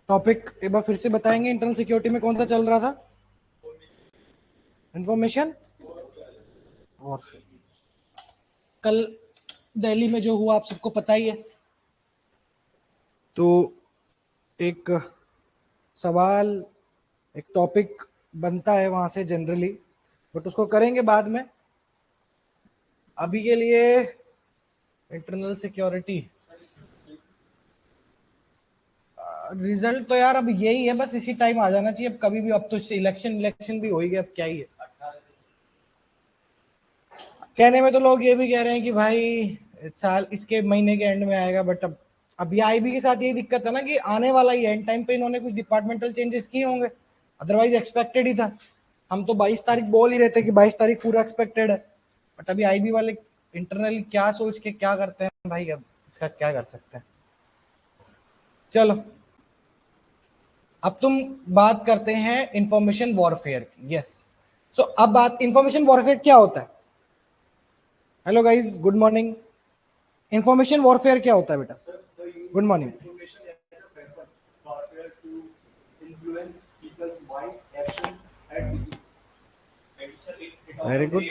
Topic एक बार फिर से बताएंगे, इंटरनल सिक्योरिटी में कौन सा चल रहा था? इंफॉर्मेशन और कल दिल्ली में जो हुआ आप सबको पता ही है। तो एक सवाल, एक टॉपिक बनता है वहां से जनरली, बट उसको करेंगे बाद में। अभी के लिए इंटरनल सिक्योरिटी रिजल्ट तो यार अब यही है, बस इसी टाइम आ जाना चाहिए। अब कभी भी, अब तो इलेक्शन भी हो ही गया, अब क्या ही है। कहने में तो लोग ये भी कह रहे हैं कि भाई साल इसके महीने के एंड में आएगा, बट अब ये आईबी के साथ यही दिक्कत है ना कि आने वाला ही एंड टाइम पे इन्होंने कुछ डिपार्टमेंटल चेंजेस किए होंगे, अदरवाइज एक्सपेक्टेड ही था। हम तो 22 तारीख बोल ही रहे थे कि 22 तारीख पूरा एक्सपेक्टेड है, बट अभी आईबी वाले इंटरनल क्या सोच के क्या करते हैं भाई, अब इसका क्या कर सकते हैं। चलो अब तुम बात करते हैं इंफॉर्मेशन वॉरफेयर की। यस, सो अब बात इंफॉर्मेशन वॉरफेयर क्या होता है। Hello guys, good morning. Information warfare क्या होता है बेटा? Good morning. Very good.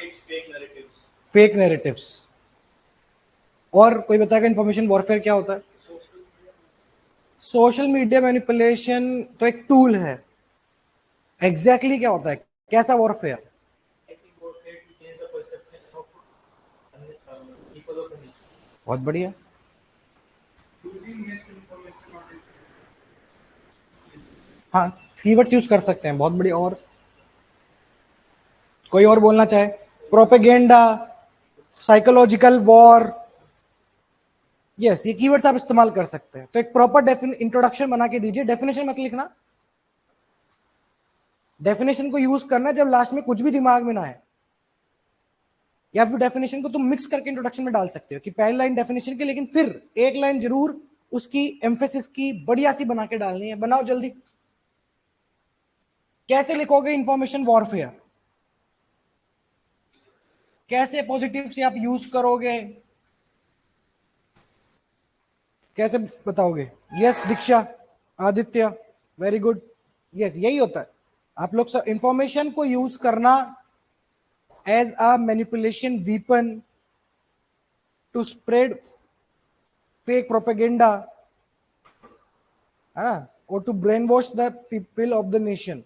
Fake narratives. और कोई बताएगा इंफॉर्मेशन वॉरफेयर क्या होता है? सोशल मीडिया मैनिपुलेशन तो एक टूल है। एग्जैक्टली क्या होता है, कैसा वॉरफेयर? बहुत बढ़िया। हाँ, कीवर्ड्स यूज कर सकते हैं, बहुत बढ़िया। और कोई और बोलना चाहे? Propaganda, psychological war. यस, ये कीवर्ड्स आप इस्तेमाल कर सकते हैं। तो एक प्रॉपर इंट्रोडक्शन बना के दीजिए। डेफिनेशन मत लिखना, डेफिनेशन को यूज करना जब लास्ट में कुछ भी दिमाग में ना आए, या फिर डेफिनेशन को तुम मिक्स करके इंट्रोडक्शन में डाल सकते हो कि पहली लाइन डेफिनेशन की, लेकिन फिर एक लाइन जरूर उसकी एम्फेसिस की बढ़िया सी बना के डालनी है। बनाओ जल्दी। कैसे लिखोगे इंफॉर्मेशन वॉरफेयर? कैसे पॉजिटिव से आप यूज करोगे, कैसे बताओगे? यस दीक्षा, आदित्य, वेरी गुड। यस, यही होता है। आप लोग सब इंफॉर्मेशन को यूज करना as a manipulation weapon to spread fake propaganda, है ना, और to brainwash the people of the nation.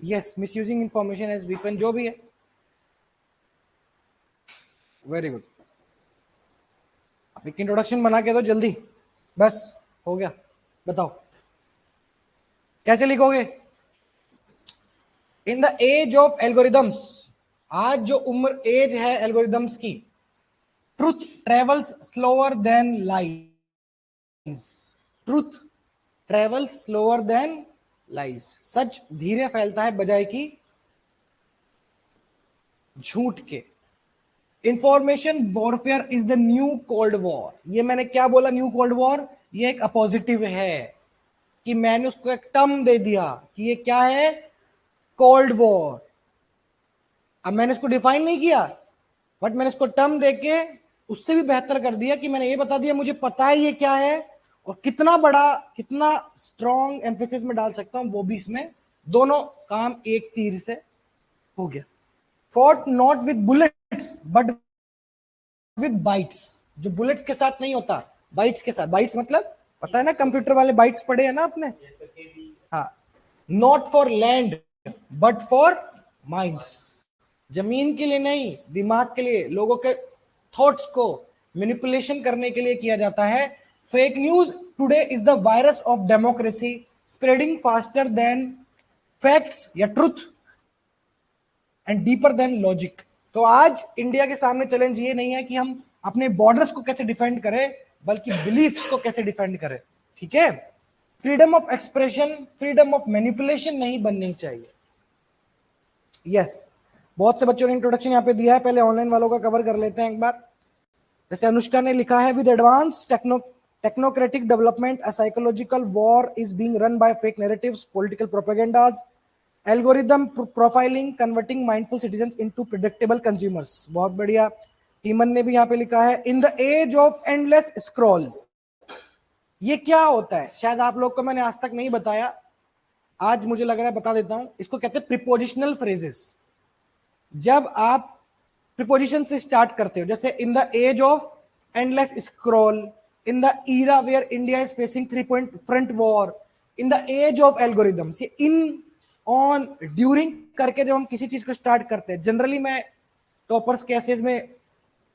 Yes, misusing information as weapon, जो भी है। Very good. अब एक इंट्रोडक्शन बना के दो जल्दी, बस हो गया। बताओ कैसे लिखोगे? In the age of algorithms, आज जो उम्र एज है एल्गोरिदम्स की, truth travels slower than lies. Truth travels slower than lies. सच धीरे फैलता है बजाय की झूठ के। Information warfare is the new cold war. ये मैंने क्या बोला? New cold war. ये एक अपोजिटिव है कि मैंने उसको एक टर्म दे दिया कि ये क्या है, कोल्ड वॉर। अब मैंने इसको डिफाइन नहीं किया, बट मैंने इसको टर्म देके उससे भी बेहतर कर दिया कि मैंने ये बता दिया मुझे पता है ये क्या है, और कितना बड़ा, कितना स्ट्रॉन्ग एम्फेसिस में डाल सकता हूं, वो भी इसमें। दोनों काम एक तीर से हो गया। Fought not with bullets but with bytes. जो बुलेट्स के साथ नहीं होता, बाइट्स के साथ। बाइट्स मतलब पता है ना, कंप्यूटर वाले बाइट्स पढ़े हैं ना आपने? हाँ, not for land but for minds. जमीन के लिए नहीं, दिमाग के लिए, लोगों के थॉट्स को मैनिपुलेशन करने के लिए किया जाता है। Fake news today is the virus of democracy, spreading faster than facts या truth and deeper than logic. तो आज इंडिया के सामने चैलेंज ये नहीं है कि हम अपने बॉर्डर्स को कैसे डिफेंड करें, बल्कि बिलीफ्स को कैसे डिफेंड करें। ठीक है? Freedom of expression, freedom of manipulation नहीं बननी चाहिए। यस, बहुत से बच्चों ने इंट्रोडक्शन यहाँ पे दिया है, पहले ऑनलाइन वालों का कवर कर लेते हैं एक बार। जैसे अनुष्का ने लिखा है, with advance technocratic development, a psychological war is being run by fake narratives, political propagandas, algorithm profiling, converting mindful citizens into predictable consumers. बहुत बढ़िया. हीमन ने भी यहाँ पे लिखा है, in the age of endless scroll. ये क्या होता है? शायद आप लोग को मैंने आज तक नहीं बताया, आज मुझे लग रहा है बता देता हूं. इसको कहते हैं प्रीपोजिशनल फ्रेजेस. जब आप प्रीपोजिशन से स्टार्ट करते हो, जैसे in the age of endless scroll, in the era where India is facing 3-point front war, in the age of algorithms, ये in, on, during करके जब हम किसी चीज को स्टार्ट करते हैं, जनरली मैं टॉपर्स केसेस में,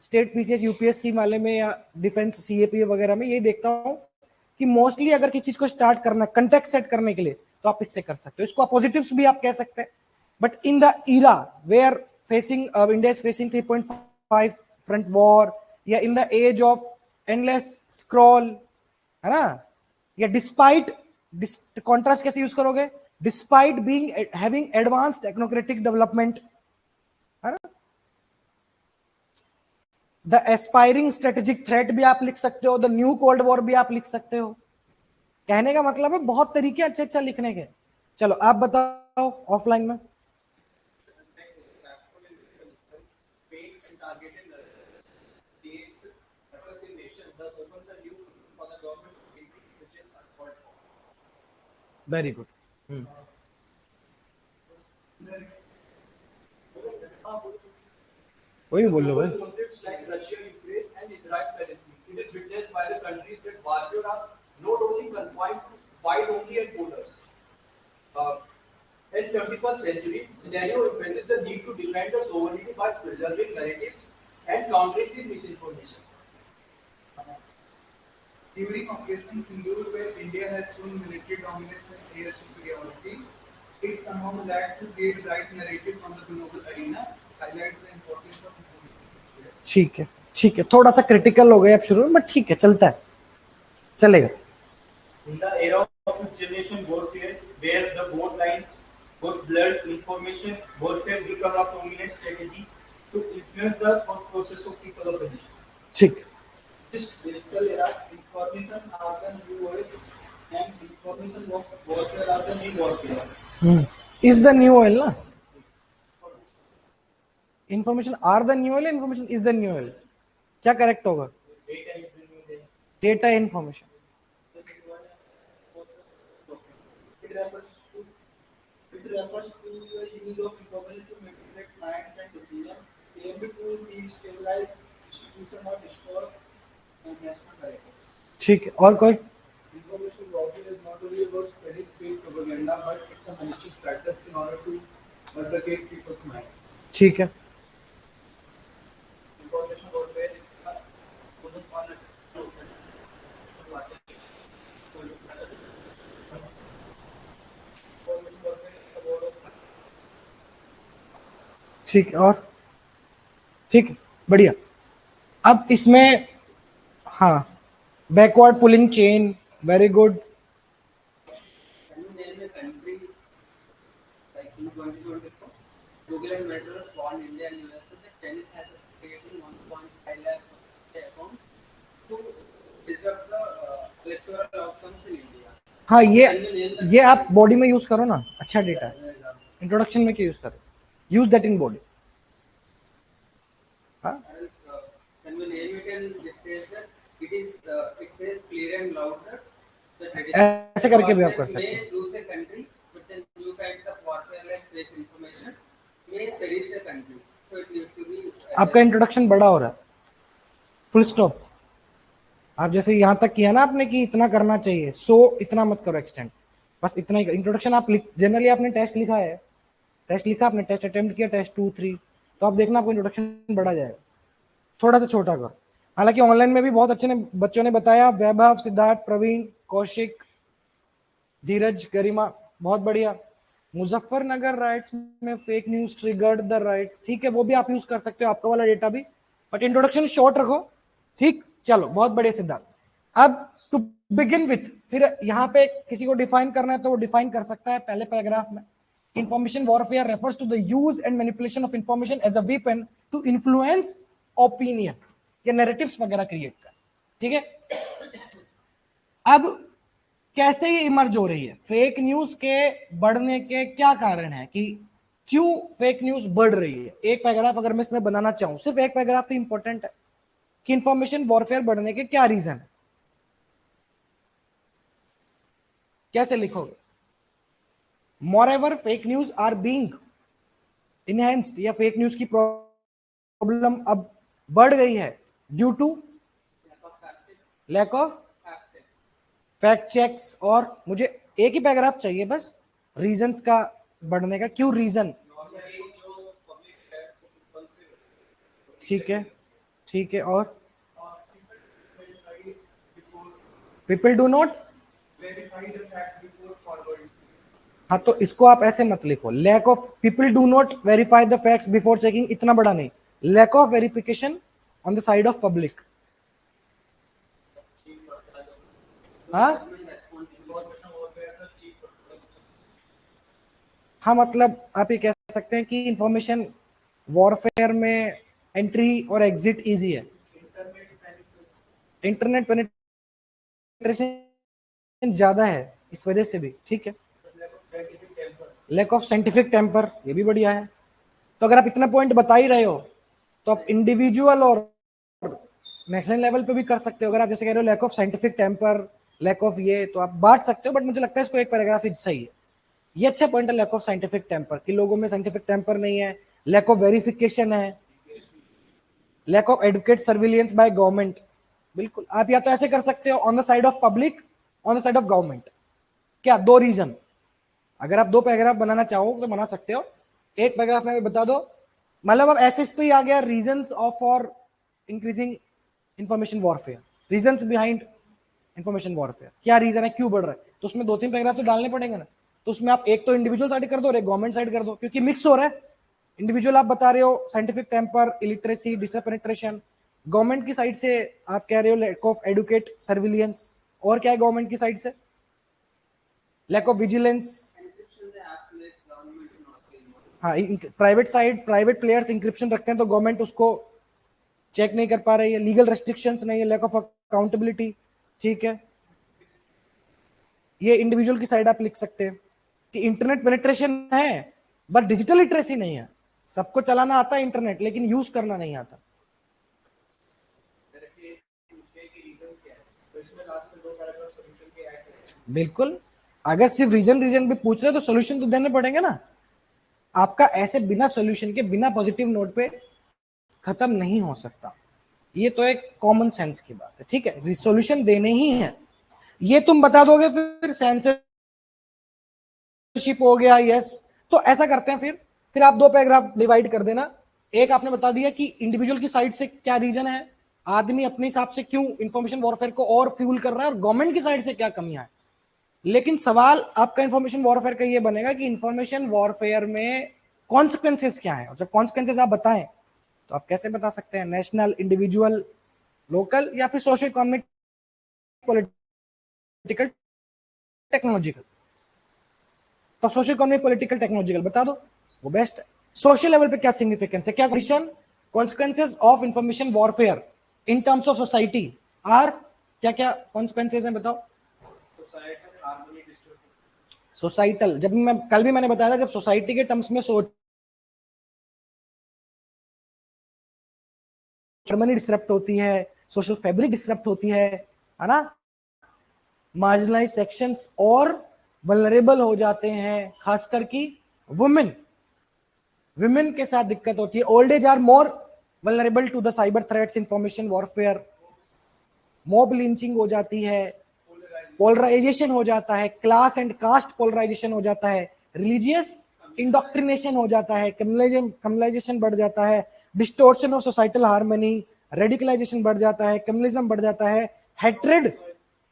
स्टेट पीसीएस यूपीएससी वाले में या डिफेंस सीएपी वगैरह में, ये देखता हूं कि मोस्टली अगर किसी चीज को स्टार्ट करना, कंटेक्ट सेट करने के लिए, तो आप इससे कर सकते हो. इसको पॉजिटिव्स भी आप कह सकते हैं. But in the era where facing India is facing 3.5 front war, या in the age of endless scroll, है ना, या डिस्पाइट, कॉन्ट्रास्ट कैसे यूज करोगे? Despite being having advance technocratic development, है ना. द एस्पायरिंग स्ट्रेटेजिक थ्रेट भी आप लिख सकते हो, द न्यू कोल्ड वॉर भी आप लिख सकते हो. कहने का मतलब है बहुत तरीके अच्छे अच्छा लिखने के. चलो आप बताओ ऑफलाइन में. Very good. कोई भी बोल लो भाई. In 21st century, scenario emphasizes the need to defend the sovereignty by preserving narratives and countering the misinformation. During Operation Sindoor, where India has shown military dominance and air superiority, it somehow lacked to create right narrative on the global arena, highlights the importance of information. ठीक है, ठीक है, थोड़ा सा critical हो गया अब शुरू में, बट ठीक है, चलता है, चलेगा. In the era of information warfare, where the both lines, both blurred, information warfare become a prominent strategy to influence the thought process of people of the nation. ठीक. This digital era, information are the new oil, and information warfare are the new warfare. Is the new oil, ना? Information are the new oil, information is the new oil. क्या correct होगा? Data information. It refers to the use of information to manipulate minds and decisions, aimed to destabilize institutions or destroy national narratives. ठीक है, और कोई? Information warfare is not only about spreading fake propaganda, but it's a malicious practice in order to manipulate people's mind. ठीक है. Information warfare is ठीक है, और ठीक है, बढ़िया. अब इसमें हाँ, backward pulling chain, very good. Can you name a country like in 2024? Google and Meta warned India and USA that tennis has created 1.5 lakhs of accounts to disrupt the electoral outcomes in India. हाँ, ये आप body में use करो ना, अच्छा data है. Introduction में क्या यूज करो? Use that in body. हाँ, Can you name it? And it says that it says clear and loud that ऐसे करके भी आप कर सकते हैं. lose a country, but then new kinds of warfare like fake information may perish the country. So it needs to be. आपका introduction बड़ा हो रहा है. Full stop. आप जैसे यहाँ तक किया ना आपने कि इतना करना चाहिए, सो इतना मत करो एक्सटेंड, बस इतना ही. इंट्रोडक्शन आप जनरली आपने टेस्ट लिखा है, टेस्ट लिखा आपने, टेस्ट अटेम्प्ट किया, टेस्ट 2, 3, तो आप देखना आपको इंट्रोडक्शन बढ़ा जाएगा. थोड़ा सा छोटा करो. हालांकि ऑनलाइन में भी बहुत अच्छे ने बच्चों ने बताया, वैभव, सिद्धार्थ, प्रवीण, कौशिक, धीरज, गरिमा, बहुत बढ़िया. मुजफ्फरनगर राइट्स में fake news triggered the rights, ठीक है, वो भी आप यूज कर सकते हो, आपका वाला डेटा भी, बट इंट्रोडक्शन शॉर्ट रखो. ठीक, चलो, बहुत बढ़िया सिद्धार्थ. अब टू बिगिन विथ, फिर यहाँ पे किसी को डिफाइन करना है तो वो डिफाइन कर सकता है पहले पैराग्राफ में. Information warfare refers to the use and manipulation of information as a weapon to influence opinion. या नैरेटिव्स वगैरह क्रिएट कर, ठीक है। अब कैसे ये इमर्ज हो रही है, फेक न्यूज के बढ़ने के क्या कारण है, कि क्यों फेक न्यूज बढ़ रही है। एक पैराग्राफ अगर मैं इसमें बनाना चाहूं, सिर्फ एक पैराग्राफ ही इंपॉर्टेंट है कि इंफॉर्मेशन वॉरफेयर बढ़ने के क्या रीजन है। कैसे लिखोगे, moreover fake news are being enhanced, या फेक न्यूज की प्रॉब्लम अब बढ़ गई है due to lack of fact checks. और मुझे एक ही पैराग्राफ चाहिए बस रीजंस का बढ़ने का, क्यों रीजन। ठीक है, ठीक है। और पीपल डू नॉट, हाँ तो इसको आप ऐसे मत लिखो, lack of people do not verify the facts before checking, इतना बड़ा नहीं, lack of verification on the side of public. हाँ हाँ, मतलब आप ये कह सकते हैं कि इंफॉर्मेशन वॉरफेयर में एंट्री और एग्जिट इजी है, इंटरनेट पेनिट्रेशन ज्यादा है इस वजह से भी, ठीक है। लैक ऑफ साइंटिफिक टेम्पर, ये भी बढ़िया है। तो अगर आप इतना पॉइंट बता ही रहे हो तो आप इंडिविजुअल और नेशनल लेवल पे भी कर सकते हो। अगर आप जैसे कह रहे हो lack of scientific temper, lack of ये, तो आप बांट सकते हो, बट मुझे लगता है इसको एक पैराग्राफ ही सही है। ये अच्छा पॉइंट है, लैक ऑफ साइंटिफिक टेम्पर, कि लोगों में साइंटिफिक टेम्पर नहीं है, लैक ऑफ वेरिफिकेशन है, lack of advocate surveillance by government. बिल्कुल, आप या तो ऐसे कर सकते हो on the side of public, on the side of government. क्या दो रीजन, अगर आप दो पैराग्राफ बनाना चाहो तो बना सकते हो, एक पैराग्राफ में बता दो, मतलब अब एसएस पे आ गया reasons of for increasing information warfare, reasons behind information warfare, क्या रीजन है, क्यों बढ़ रहा है। तो उसमें दो तीन पैराग्राफ तो डालने पड़ेंगे ना, तो उसमें आप एक तो इंडिविजुअल साइड कर दो और एक गवर्नमेंट साइड कर दो, क्योंकि मिक्स हो रहा है। इंडिविजुअल आप बता रहे हो scientific temper, illiteracy, digital penetration, government की साइड से आप कह रहे हो लैक ऑफ एडुकेट सर्विलियंस, और क्या है गवर्नमेंट की साइड से, लैक ऑफ विजिलेंस। हाँ, private side, private players encryption रखते हैं तो गवर्नमेंट उसको चेक नहीं कर पा रही है, लीगल रेस्ट्रिक्शंस नहीं है, लैक ऑफ अकाउंटेबिलिटी, ठीक है। ये इंडिविजुअल की साइड आप लिख सकते हैं कि इंटरनेट पेनिट्रेशन है बट डिजिटल लिटरेसी नहीं है, सबको चलाना आता है इंटरनेट लेकिन यूज करना नहीं आता। बिल्कुल, अगर सिर्फ रीजन भी पूछ रहे तो सोल्यूशन तो देने पड़ेंगे ना, आपका ऐसे बिना सोल्यूशन के, बिना पॉजिटिव नोट पे खत्म नहीं हो सकता। ये तो एक कॉमन सेंस की बात है, ठीक है, सोल्यूशन देने ही है। ये तुम बता दोगे फिर सेंसरशिप हो गया, यस। तो ऐसा करते हैं, फिर आप दो पैराग्राफ डिवाइड कर देना। एक आपने बता दिया कि इंडिविजुअल की साइड से क्या रीजन है, आदमी अपने हिसाब से क्यों इंफॉर्मेशन वॉरफेयर को और फ्यूल कर रहा है, और गवर्नमेंट की साइड से क्या कमियां है। लेकिन सवाल आपका इंफॉर्मेशन वॉरफेयर का ये बनेगा कि इंफॉर्मेशन वॉरफेयर में कॉन्सिक्वेंसेस क्या है, और जब कॉन्सिक्वेंसेस आप बताएं तो आप कैसे बता सकते हैं, नेशनल, इंडिविजुअल, लोकल, या फिर सोशल इकोनॉमिक, पॉलिटिकल, टेक्नोलॉजिकल। तो सोशल इकोनॉमिक, पॉलिटिकल, टेक्नोलॉजिकल बता दो, वो बेस्ट है। सोशल लेवल पे क्या सिग्निफिकेंस है, क्या condition, consequences of information warfare in terms of society are, क्या क्या कॉन्सिक्वेंसेस हैं बताओ। सोसाइटल, जब मैं कल भी मैंने बताया था, जब सोसाइटी के टर्म्स में सोच, हार्मनी डिस्टरप्ट होती है, सोशल फैब्रिक डिस्टरप्ट होती है ना, मार्जिनलाइज सेक्शंस और वल्नरेबल हो जाते हैं, खासकर की वुमेन, विमेन के साथ दिक्कत होती है। Old age are more vulnerable to the cyber threats, information warfare, mob lynching हो जाती है, पोलराइजेशन हो जाता है, क्लास एंड कास्ट पोलराइजेशन हो जाता है, रिलीजियस इंडोक्ट्रिनेशन हो जाता है, कम्युनलाइजेशन बढ़ जाता है, distortion of societal harmony, radicalisation बढ़ जाता है, कम्युनलिज्म बढ़ जाता है, हेट्रेड,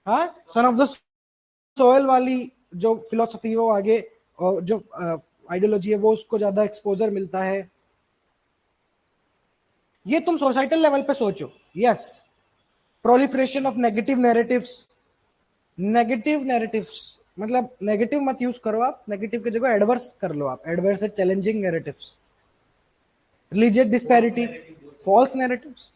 हाँ, सन ऑफ द सोयल वाली जो फिलोसफी है वो आगे, और जो आइडियोलॉजी है वो उसको ज्यादा एक्सपोजर मिलता है। ये तुम सोसाइटल लेवल पे सोचो, yes. Proliferation of negative narratives, negative narratives मतलब नेगेटिव मत यूज करो आप, नेगेटिव की जगह एडवर्स कर लो आप, adverse challenging narratives, religious disparity, false narratives,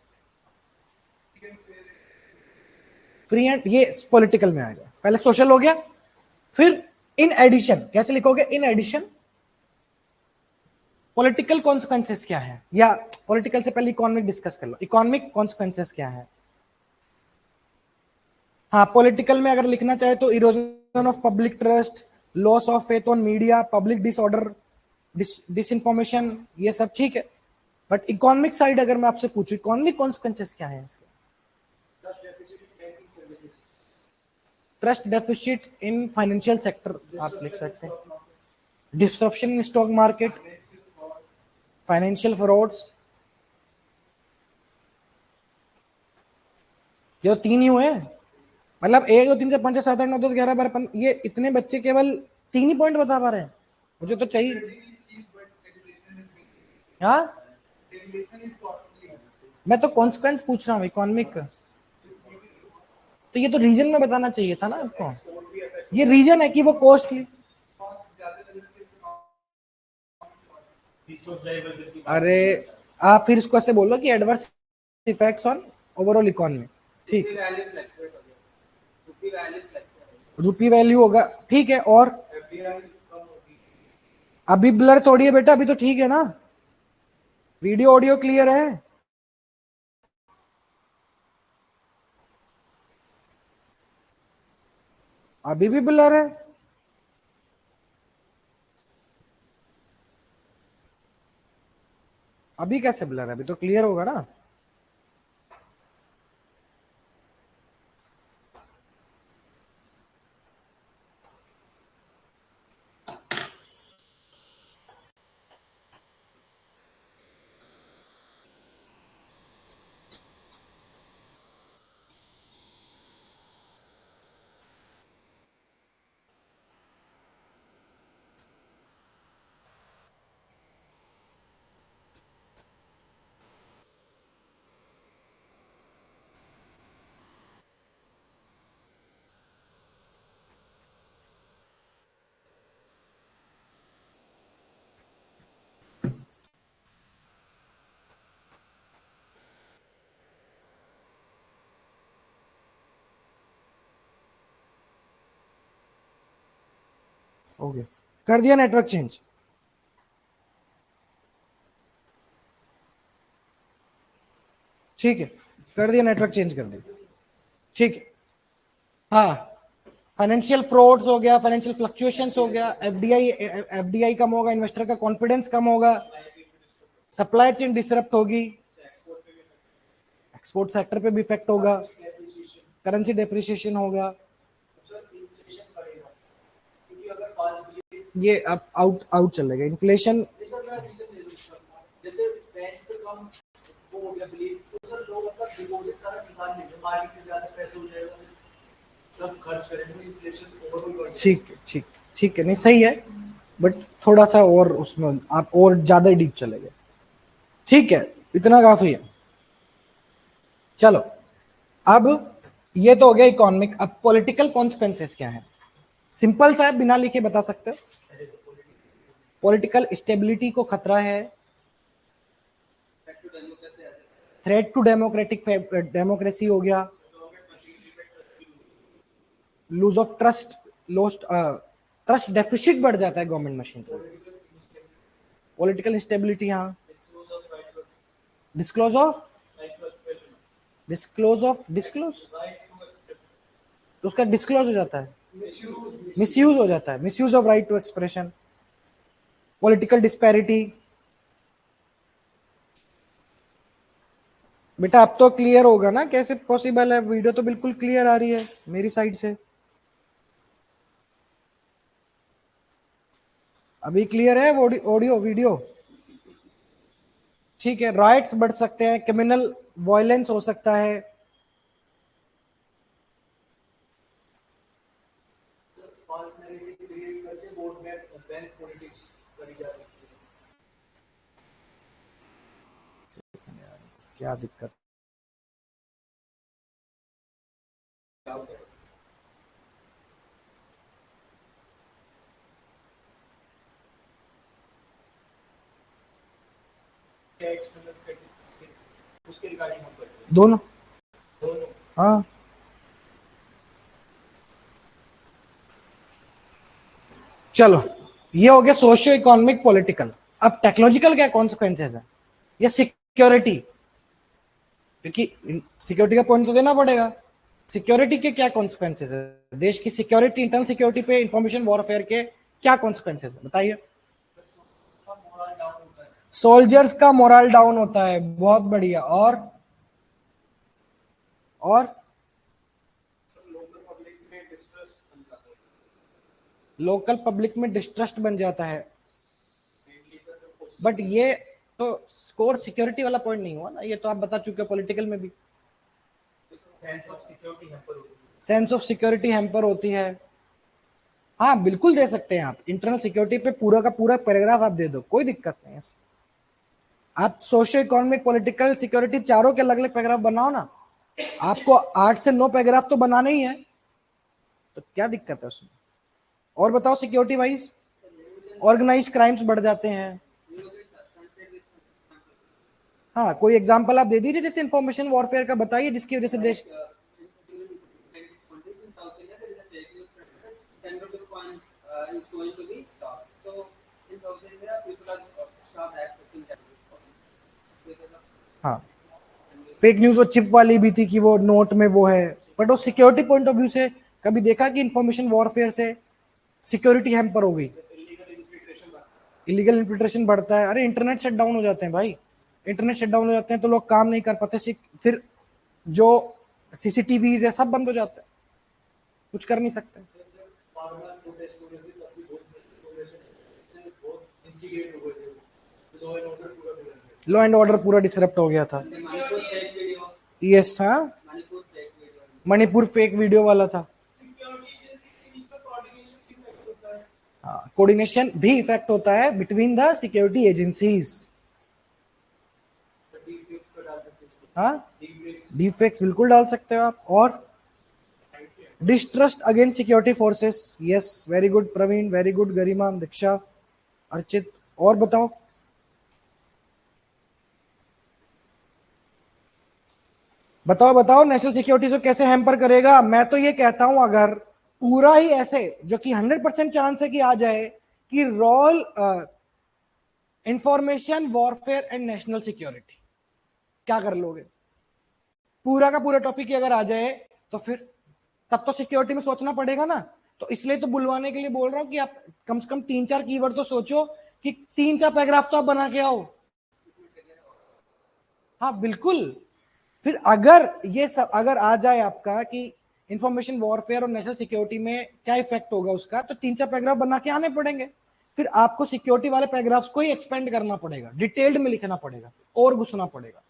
free and, ये पॉलिटिकल में आएगा, पहले सोशल हो गया, फिर इन एडिशन, कैसे लिखोगे, इन एडिशन पॉलिटिकल कॉन्सिक्वेंसेस क्या है, या पॉलिटिकल से पहले इकोनॉमिक डिस्कस कर लो, इकोनॉमिक कॉन्सिक्वेंसेस क्या है। हाँ, पॉलिटिकल में अगर लिखना चाहे तो erosion of public trust, loss of faith on media, public disorder, disinformation, ये सब ठीक है। बट इकोनॉमिक साइड अगर मैं आपसे पूछूं, इकोनॉमिक कॉन्सिक्वेंसेस क्या है इसके? Trust deficit in financial sector आप लिख सकते हैं, disruption in stock market, financial frauds, जो तीन ही हुए, मतलब 1 2 3 4 5 6 7 8 9 10 11 12 ये इतने बच्चे केवल 3 ही पॉइंट बता पा रहे हैं, मुझे तो चाहिए। हाँ, मैं तो कॉन्सिक्वेंस पूछ रहा हूँ इकोनॉमिक का, तो ये तो रीजन में बताना चाहिए था ना आपको, ये रीजन है कि वो कॉस्टली। अरे आप फिर इसको ऐसे बोलो कि adverse effects on overall economy, ठीक, रुपी वैल्यू होगा, ठीक है। और अभी ब्लर थोड़ी है बेटा, अभी तो ठीक है ना, वीडियो ऑडियो क्लियर है। अभी भी ब्लर है, अभी कैसे ब्लर है, अभी तो क्लियर होगा ना। हो गया, कर दिया नेटवर्क चेंज, ठीक है, कर दिया नेटवर्क चेंज कर दिया, ठीक है। हाँ, फाइनेंशियल फ्रॉड्स हो गया, फाइनेंशियल फ्लक्चुएशंस हो गया, एफडीआई कम होगा, इन्वेस्टर का कॉन्फिडेंस कम होगा, सप्लाई चेन डिसरप्ट होगी, एक्सपोर्ट सेक्टर पे भी इफेक्ट होगा, करेंसी डेप्रिसिएशन होगा, ये अब आउट आउट चलेगा, इन्फ्लेशन। ठीक ठीक, ठीक है, नहीं सही है, बट थोड़ा सा और उसमें आप और ज्यादा डीप चले गए, ठीक है, इतना काफी है। चलो, अब ये तो हो गया इकोनॉमिक, अब पॉलिटिकल कॉन्सिक्वेंसेस क्या है, सिंपल सा है, बिना लिखे बता सकते हो। पॉलिटिकल स्टेबिलिटी को खतरा है, थ्रेट टू डेमोक्रेटिक डेमोक्रेसी हो गया, lose of trust, lost trust deficit बढ़ जाता है गवर्नमेंट मशीन पर, पॉलिटिकल इंस्टेबिलिटी, हाँ, डिस्क्लोज ऑफ, डिस्क्लोज तो उसका डिस्क्लोज हो जाता है, मिसयूज हो जाता है, misuse of right to expression, political disparity. बेटा अब तो क्लियर होगा ना, कैसे पॉसिबल है, वीडियो तो बिल्कुल क्लियर आ रही है मेरी साइड से, अभी क्लियर है ऑडियो वीडियो, ठीक है। राइट्स बढ़ सकते हैं, क्रिमिनल वायलेंस हो सकता है, क्या दिक्कत, उसके रिगार्डिंग हम करते हैं दोनों, दोनों। हाँ, चलो, ये हो गया सोशियो इकोनॉमिक पॉलिटिकल। अब टेक्नोलॉजिकल क्या कॉन्सिक्वेंसेस है, ये सिक्योरिटी, क्योंकि सिक्योरिटी का पॉइंट तो देना पड़ेगा। सिक्योरिटी के क्या कॉन्सिक्वेंसेस है, देश की सिक्योरिटी, इंटरनल सिक्योरिटी पे इंफॉर्मेशन वॉरफेयर के क्या कॉन्सिक्वेंसेस है, बताइए। सोल्जर्स का मोरल डाउन होता है, बहुत बढ़िया। और लोकल पब्लिक में डिस्ट्रस्ट बन जाता है। बट ये तो स्कोर सिक्योरिटी वाला पॉइंट नहीं हुआ ना, ये तो आप बता चुके हो पॉलिटिकल में भी। सेंस ऑफ सिक्योरिटी हैम्पर होती है। हाँ बिल्कुल दे सकते हैं आप, इंटरनल सिक्योरिटी पे पूरा का पूरा पैराग्राफ आप दे दो, कोई दिक्कत नहीं है। आप सोशियो इकोनॉमिक पॉलिटिकल सिक्योरिटी चारों के अलग अलग पैराग्राफ बनाओ ना, आपको 8 से 9 पैराग्राफ तो बनाने ही है, तो क्या दिक्कत है उसमें। और बताओ सिक्योरिटी वाइज, ऑर्गेनाइज क्राइम्स बढ़ जाते हैं। हाँ कोई एग्जांपल आप दे दीजिए, जैसे इंफॉर्मेशन वॉरफेयर का बताइए जिसकी वजह से देश। हाँ फेक न्यूज वो चिप वाली भी थी कि वो नोट में वो है, बट वो सिक्योरिटी पॉइंट ऑफ व्यू से कभी देखा कि इंफॉर्मेशन वॉरफेयर से सिक्योरिटी हैम्पर हो गई। इलीगल इन्फिल्ट्रेशन बढ़ता है, अरे इंटरनेट शट डाउन हो जाते हैं भाई, इंटरनेट शट डाउन हो जाते हैं तो लोग काम नहीं कर पाते, फिर जो सीसीटीवी है सब बंद हो जाता है, कुछ कर नहीं सकते। लॉ एंड ऑर्डर पूरा डिसरप्ट हो गया था। यस हाँ, मणिपुर फेक वीडियो वाला था। कोऑर्डिनेशन भी इफेक्ट होता है बिटवीन द सिक्योरिटी एजेंसीज। हाँ डिफेक्ट्स बिल्कुल डाल सकते हो आप। और distrust against security forces, yes very good Praveen, very good Garima, Diksha, Archit. और बताओ, बताओ बताओ नेशनल सिक्योरिटी को कैसे हैम्पर करेगा। मैं तो ये कहता हूं अगर पूरा ही ऐसे, जो कि 100% चांस है कि आ जाए, कि role information warfare and national security, क्या कर लोगे। पूरा का पूरा टॉपिक ही अगर आ जाए तो फिर तब तो सिक्योरिटी में सोचना पड़ेगा ना। तो इसलिए तो बुलवाने के लिए बोल रहा हूं कि आप कम से कम 3-4 कीवर्ड तो सोचो, कि 3-4 पैराग्राफ तो आप बना के आओ। हाँ बिल्कुल। फिर अगर ये सब अगर आ जाए आपका कि इंफॉर्मेशन वॉरफेयर और नेशनल सिक्योरिटी में क्या इफेक्ट होगा उसका, तो 3-4 पैराग्राफ बना के आने पड़ेंगे। फिर आपको सिक्योरिटी वाले पैराग्राफ्स को ही एक्सपेंड करना पड़ेगा, डिटेल्ड में लिखना पड़ेगा और घुसना पड़ेगा।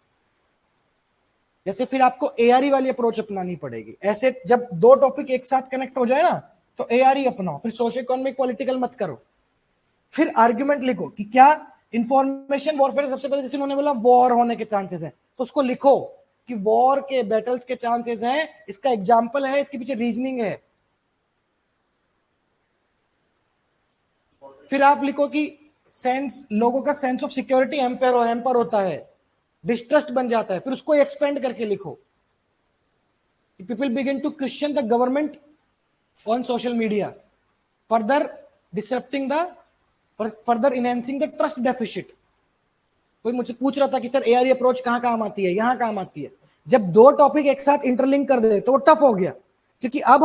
जैसे फिर आपको एआरई वाली अप्रोच अपनानी पड़ेगी। ऐसे जब दो टॉपिक एक साथ कनेक्ट हो जाए ना, तो एआरई अपनाओ, फिर सोशियो इकोनॉमिक पॉलिटिकल मत करो। फिर आर्ग्यूमेंट लिखो कि क्या इंफॉर्मेशन वॉरफेयर, सबसे पहले जैसे उन्होंने बोला वॉर होने के चांसेस हैं, तो उसको लिखो कि वॉर के, बैटल्स के चांसेस हैं, इसका एग्जांपल है, इसके पीछे रीजनिंग है। फिर आप लिखो कि लोगों का सेंस ऑफ सिक्योरिटी हैम्पर होता है, डिस्ट्रस्ट बन जाता है, फिर उसको एक्सपेंड करके लिखो। People begin to question the government on social media, further disrupting the, further enhancing the trust deficit. कोई मुझसे पूछ रहा था कि सर एआरई अप्रोच कहां काम आती है, यहां काम आती है। जब दो टॉपिक एक साथ इंटरलिंक कर दे तो वो टफ हो गया, क्योंकि अब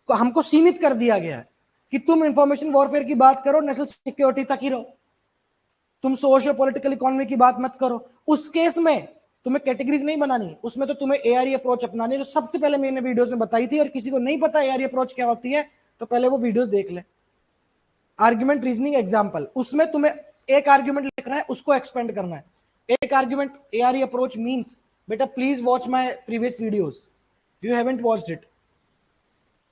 हमको सीमित कर दिया गया है कि तुम इंफॉर्मेशन वॉरफेयर की बात करो, नेशनल सिक्योरिटी तक ही रहो, तुम सोशियो पॉलिटिकल इकोनॉमी की बात मत करो। उस केस में तुम्हें कैटेगरीज नहीं बनानी, उसमें तो तुम्हें एआरई अप्रोच अपनानी है, जो सबसे पहले मैंने वीडियोस में बताई थी। और किसी को नहीं पता एआरई अप्रोच क्या होती है, तो पहले वो वीडियोस देख ले। आर्ग्यूमेंट, रीजनिंग, एग्जांपल, उसमें तुम्हें एक आर्ग्यूमेंट लिखना है, उसको एक्सपेंड करना है। एक आर्ग्यूमेंट एआरई अप्रोच मींस, बेटा please watch my previous videos, you haven't watched it,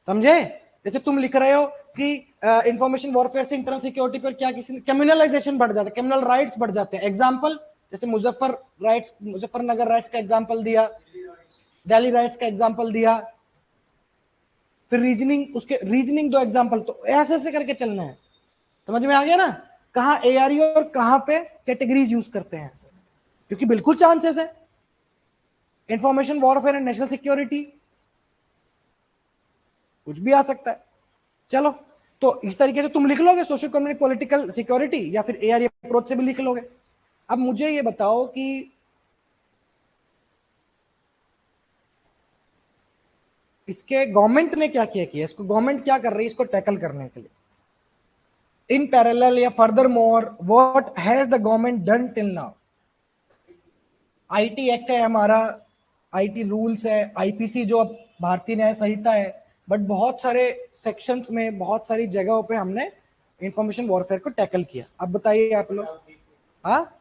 समझे। जैसे तुम लिख रहे हो कि इंफॉर्मेशन वॉरफेयर से इंटरनल सिक्योरिटी पर क्या, किसी कम्युनलाइजेशन बढ़ जाता है, कम्युनल राइट्स बढ़ जाते हैं। एग्जांपल जैसे मुजफ्फरनगर राइट्स का एग्जांपल दिया, दिल्ली राइट्स का एग्जांपल दिया, फिर रीजनिंग, उसके रीजनिंग दो एग्जांपल, तो ऐसे ऐसे करके चलना है। समझ में आ गया ना, कहां एआरई और कहां पे कैटेगरीज यूज करते हैं, क्योंकि बिल्कुल चांसेस है information warfare and national security, कुछ भी आ सकता है। चलो तो इस तरीके से तुम लिख लोगे सोशो इकोनॉमिक पॉलिटिकल सिक्योरिटी, या फिर एआर अप्रोच से भी लिख लोगे। अब मुझे ये बताओ कि इसके गवर्नमेंट ने क्या क्या किया, इसको गवर्नमेंट क्या कर रही है इसको टैकल करने के लिए। इन पैरेलल या further more what has the government done till now. IT act है हमारा, आईटी रूल्स है, आईपीसी जो अब भारतीय न्याय संहिता है, बट बहुत सारे सेक्शंस में, बहुत सारी जगहों पे हमने इंफॉर्मेशन वॉरफेयर को टैकल किया। अब बताइए आप लोग। हाँ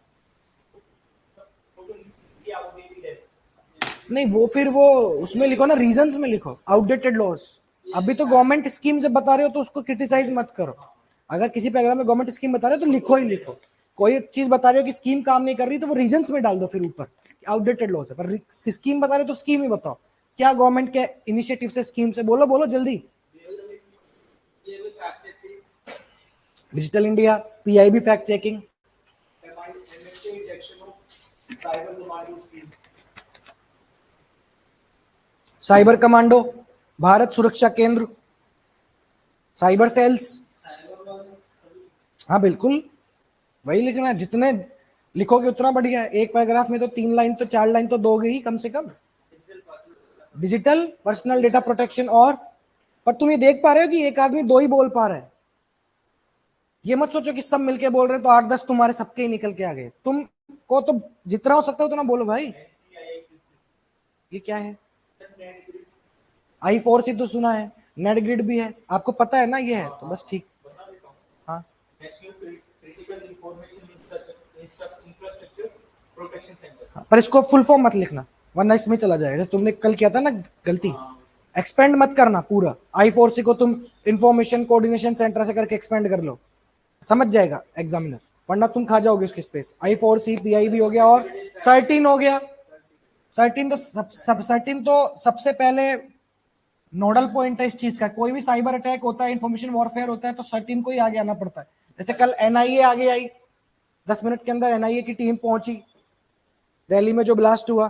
नहीं, वो फिर वो उसमें लिखो ना, रीजंस में लिखो आउटडेटेड लॉज। अभी तो गवर्नमेंट स्कीम जब बता रहे हो तो उसको क्रिटिसाइज मत करो। अगर किसी पैराग्राफ में गवर्नमेंट स्कीम बता रहे हो तो लिखो ही लिखो। कोई चीज बता रहे हो कि स्कीम काम नहीं कर रही तो वो रीजंस में डाल दो फिर ऊपर आउटडेटेड लॉज है, पर स्कीम बता रहे हो तो स्कीम ही बताओ। क्या गवर्नमेंट के इनिशिएटिव से, स्कीम से, बोलो बोलो जल्दी। ये भी फैक्ट चेक थी। Digital India, PIB fact checking, cyber commando, Bharat सुरक्षा केंद्र, साइबर सेल्स। हाँ बिल्कुल, वही लिखना है। जितने लिखोगे उतना बढ़िया है। एक पैराग्राफ में तो 3 लाइन तो 4 लाइन तो दोगे ही कम से कम। डिजिटल पर्सनल डेटा प्रोटेक्शन, और पर तुम ये देख पा रहे हो कि एक आदमी दो ही बोल पा रहा है। ये मत सोचो कि सब मिलके बोल रहे हैं तो 8-10 तुम्हारे सबके ही निकल के आ गए। तुम को तो जितना हो सकता है उतना बोलो भाई। ये क्या है? I4C तो सुना है, नेट ग्रिड भी है, आपको पता है ना ये है, तो बस ठीक। हाँ हाँ, पर इसको फुल फॉर्म मत लिखना वरना इसमें चला जाएगा, जैसे तुमने कल किया था ना गलती। एक्सपेंड मत करना पूरा। I4C को तुम इंफॉर्मेशन कोऑर्डिनेशन सेंटर से करके एक्सपेंड कर लो, समझ जाएगा एग्जामिनर, वरना तुम खा जाओगे उसकी स्पेस। I4C PIB हो गया, और सर्टिन हो गया। सर्टिन तो सर्टिन तो सबसे पहले नोडल पॉइंट है इस चीज का। कोई भी साइबर अटैक होता है, इंफॉर्मेशन वॉरफेयर होता है, तो सर्टिन को ही आगे आना पड़ता है। जैसे कल एनआईए आगे आई, 10 मिनट के अंदर एनआईए की टीम पहुंची दिल्ली में जो ब्लास्ट हुआ।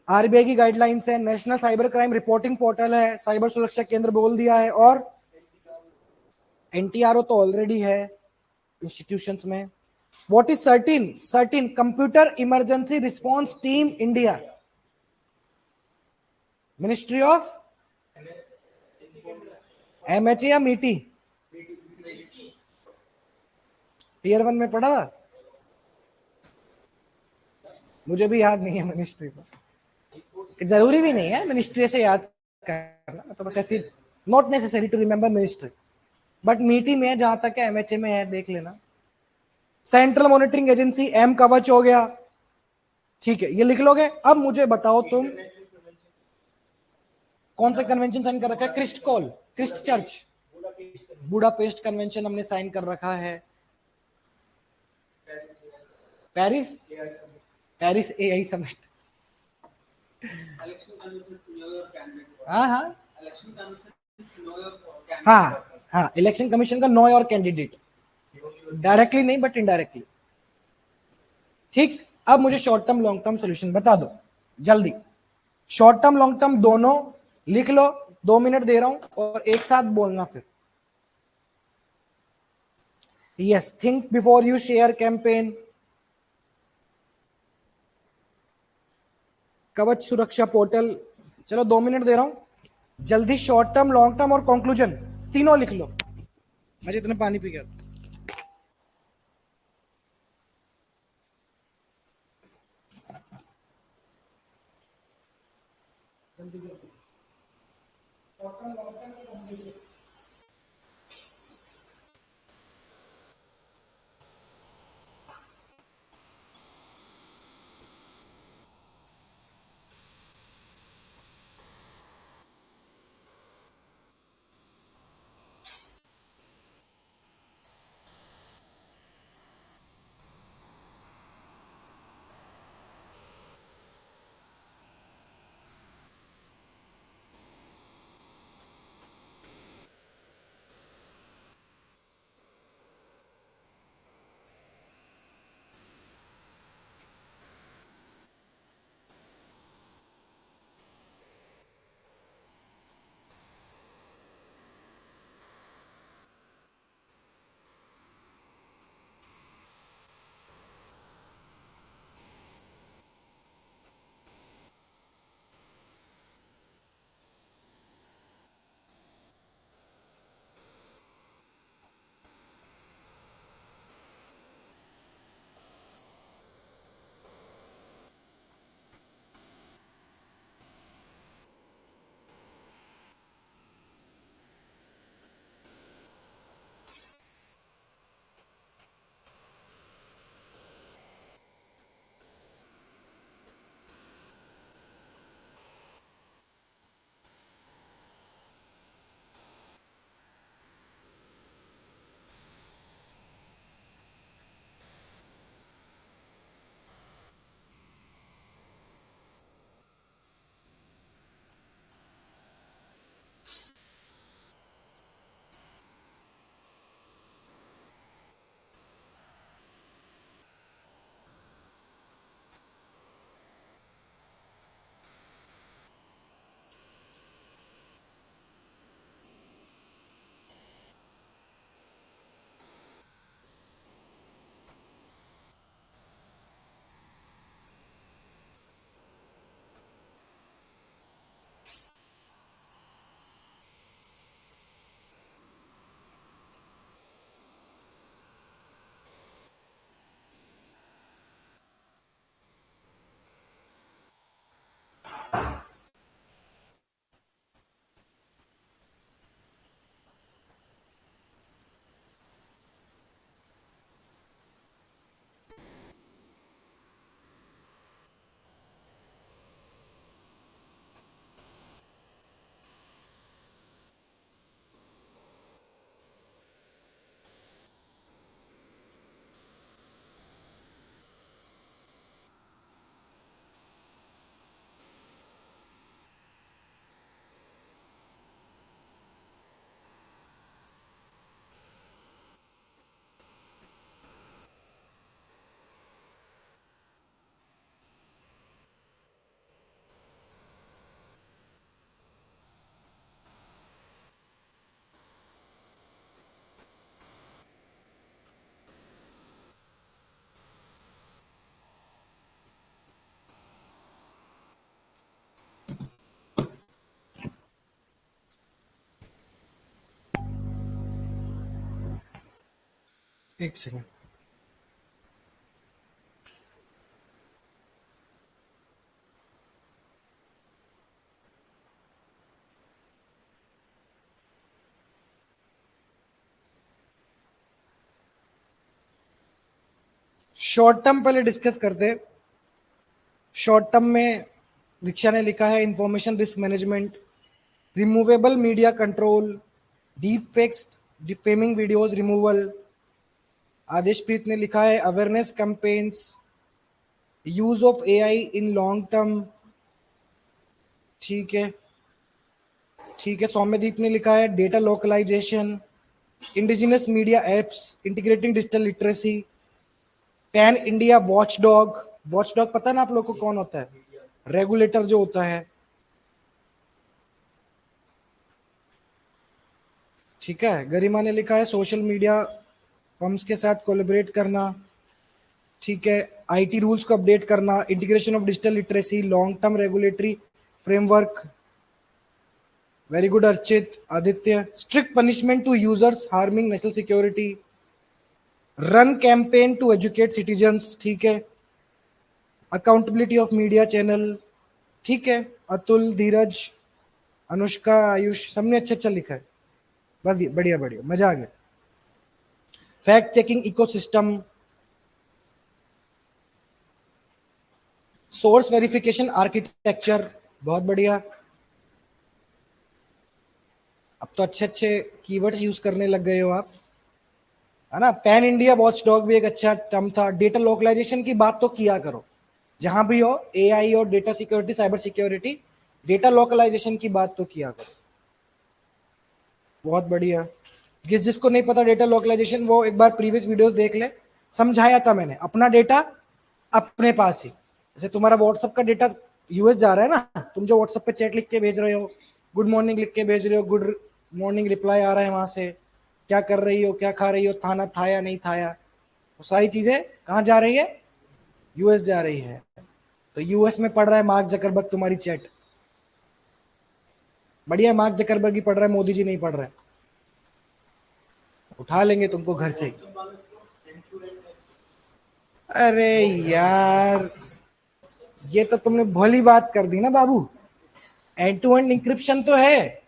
आरबीआई की गाइडलाइंस है, national cyber crime reporting portal है, साइबर सुरक्षा केंद्र बोल दिया है, और एनटीआरओ तो ऑलरेडी है इंस्टीट्यूशंस में। What is certain? Certain computer emergency response team India, ministry of MHA या मीटी, टियर 1 में पढ़ा था, मुझे भी याद नहीं है मिनिस्ट्री को। जरूरी भी नहीं है मिनिस्ट्री से याद करना, तो बस ऐसी not necessary to remember ministry, but MeitY में है, जहां तक है एमएचए में है, देख लेना। सेंट्रल मॉनिटरिंग एजेंसी, एम कवच हो गया, ठीक है, ये लिख लोगे। अब मुझे बताओ तुम कौन सा कन्वेंशन साइन कर रखा है? Christ call, Christchurch, Budapest convention हमने साइन कर रखा है। Paris, Paris AI summit. Election commission know your candidate. हाँ हाँ election commission know your candidate. हाँ हाँ, इलेक्शन कमीशन का नो योर कैंडिडेट, डायरेक्टली नहीं बट इनडायरेक्टली। ठीक, अब मुझे short term long term solution बता दो जल्दी। शॉर्ट टर्म लॉन्ग टर्म दोनों लिख लो, 2 मिनट दे रहा हूं और एक साथ बोलना फिर। Yes, think before you share campaign, कवच सुरक्षा पोर्टल। चलो 2 मिनट दे रहा हूं, जल्दी शॉर्ट टर्म लॉन्ग टर्म और कंक्लूजन तीनों लिख लो। मैं जितना पानी पी गया। एक सेकेंड, शॉर्ट टर्म पहले डिस्कस करते हैं। शॉर्ट टर्म में दीक्षा ने लिखा है information risk management, removable media control, deep fakes, defaming videos removal. Adeshpreet ने लिखा है awareness campaigns, use of AI in long term. ठीक है, ठीक है। सौम्यदीप ने लिखा है data localisation, indigenous media apps, integrating digital literacy, pan India watchdog. Watchdog पता है ना आप लोग को कौन होता है? रेगुलेटर जो होता है। ठीक है। गरिमा ने लिखा है सोशल मीडिया फर्म्स के साथ कोलैबोरेट करना। ठीक है। आईटी रूल्स को अपडेट करना, integration of digital literacy, long term regulatory framework. Very good Archit. Aditya, strict punishment to users harming national security, run campaign to educate citizens. ठीक है। Accountability of media channel. ठीक है। अतुल, धीरज, अनुष्का, आयुष, सबने अच्छा अच्छा लिखा है। बढ़िया बढ़िया, मजा आ गया। Fact checking ecosystem, source verification architecture, बहुत बढ़िया। अब तो अच्छे अच्छे कीवर्ड्स यूज करने लग गए हो आप, है ना। पैन इंडिया वॉचडॉग भी एक अच्छा टर्म था। डेटा लोकलाइजेशन की बात तो किया करो जहां भी हो, एआई और data security, cyber security, data localisation की बात तो किया करो। बहुत बढ़िया। जिसको नहीं पता डेटा लोकलाइजेशन, वो एक बार प्रीवियस वीडियोस देख ले, समझाया था मैंने। अपना डेटा अपने पास ही, जैसे तुम्हारा व्हाट्सएप का डेटा यूएस जा रहा है ना, तुम जो व्हाट्सएप पे चैट लिख के भेज रहे हो, गुड मॉर्निंग लिख के भेज रहे हो, गुड मॉर्निंग रिप्लाई आ रहा है वहां से, क्या कर रही हो, क्या खा रही हो, खाना था या नहीं था, वो सारी चीजें कहाँ जा रही है? यूएस जा रही है। तो यूएस में पढ़ रहा है मार्क जकरबर्ग तुम्हारी चैट। बढ़िया, मार्क जकरबर्ग ही पढ़ रहा है, मोदी जी नहीं पढ़ रहे। उठा लेंगे तुमको घर से। अरे यार, ये तो तुमने भली बात कर दी ना बाबू। एंड टू एंड इंक्रिप्शन तो है।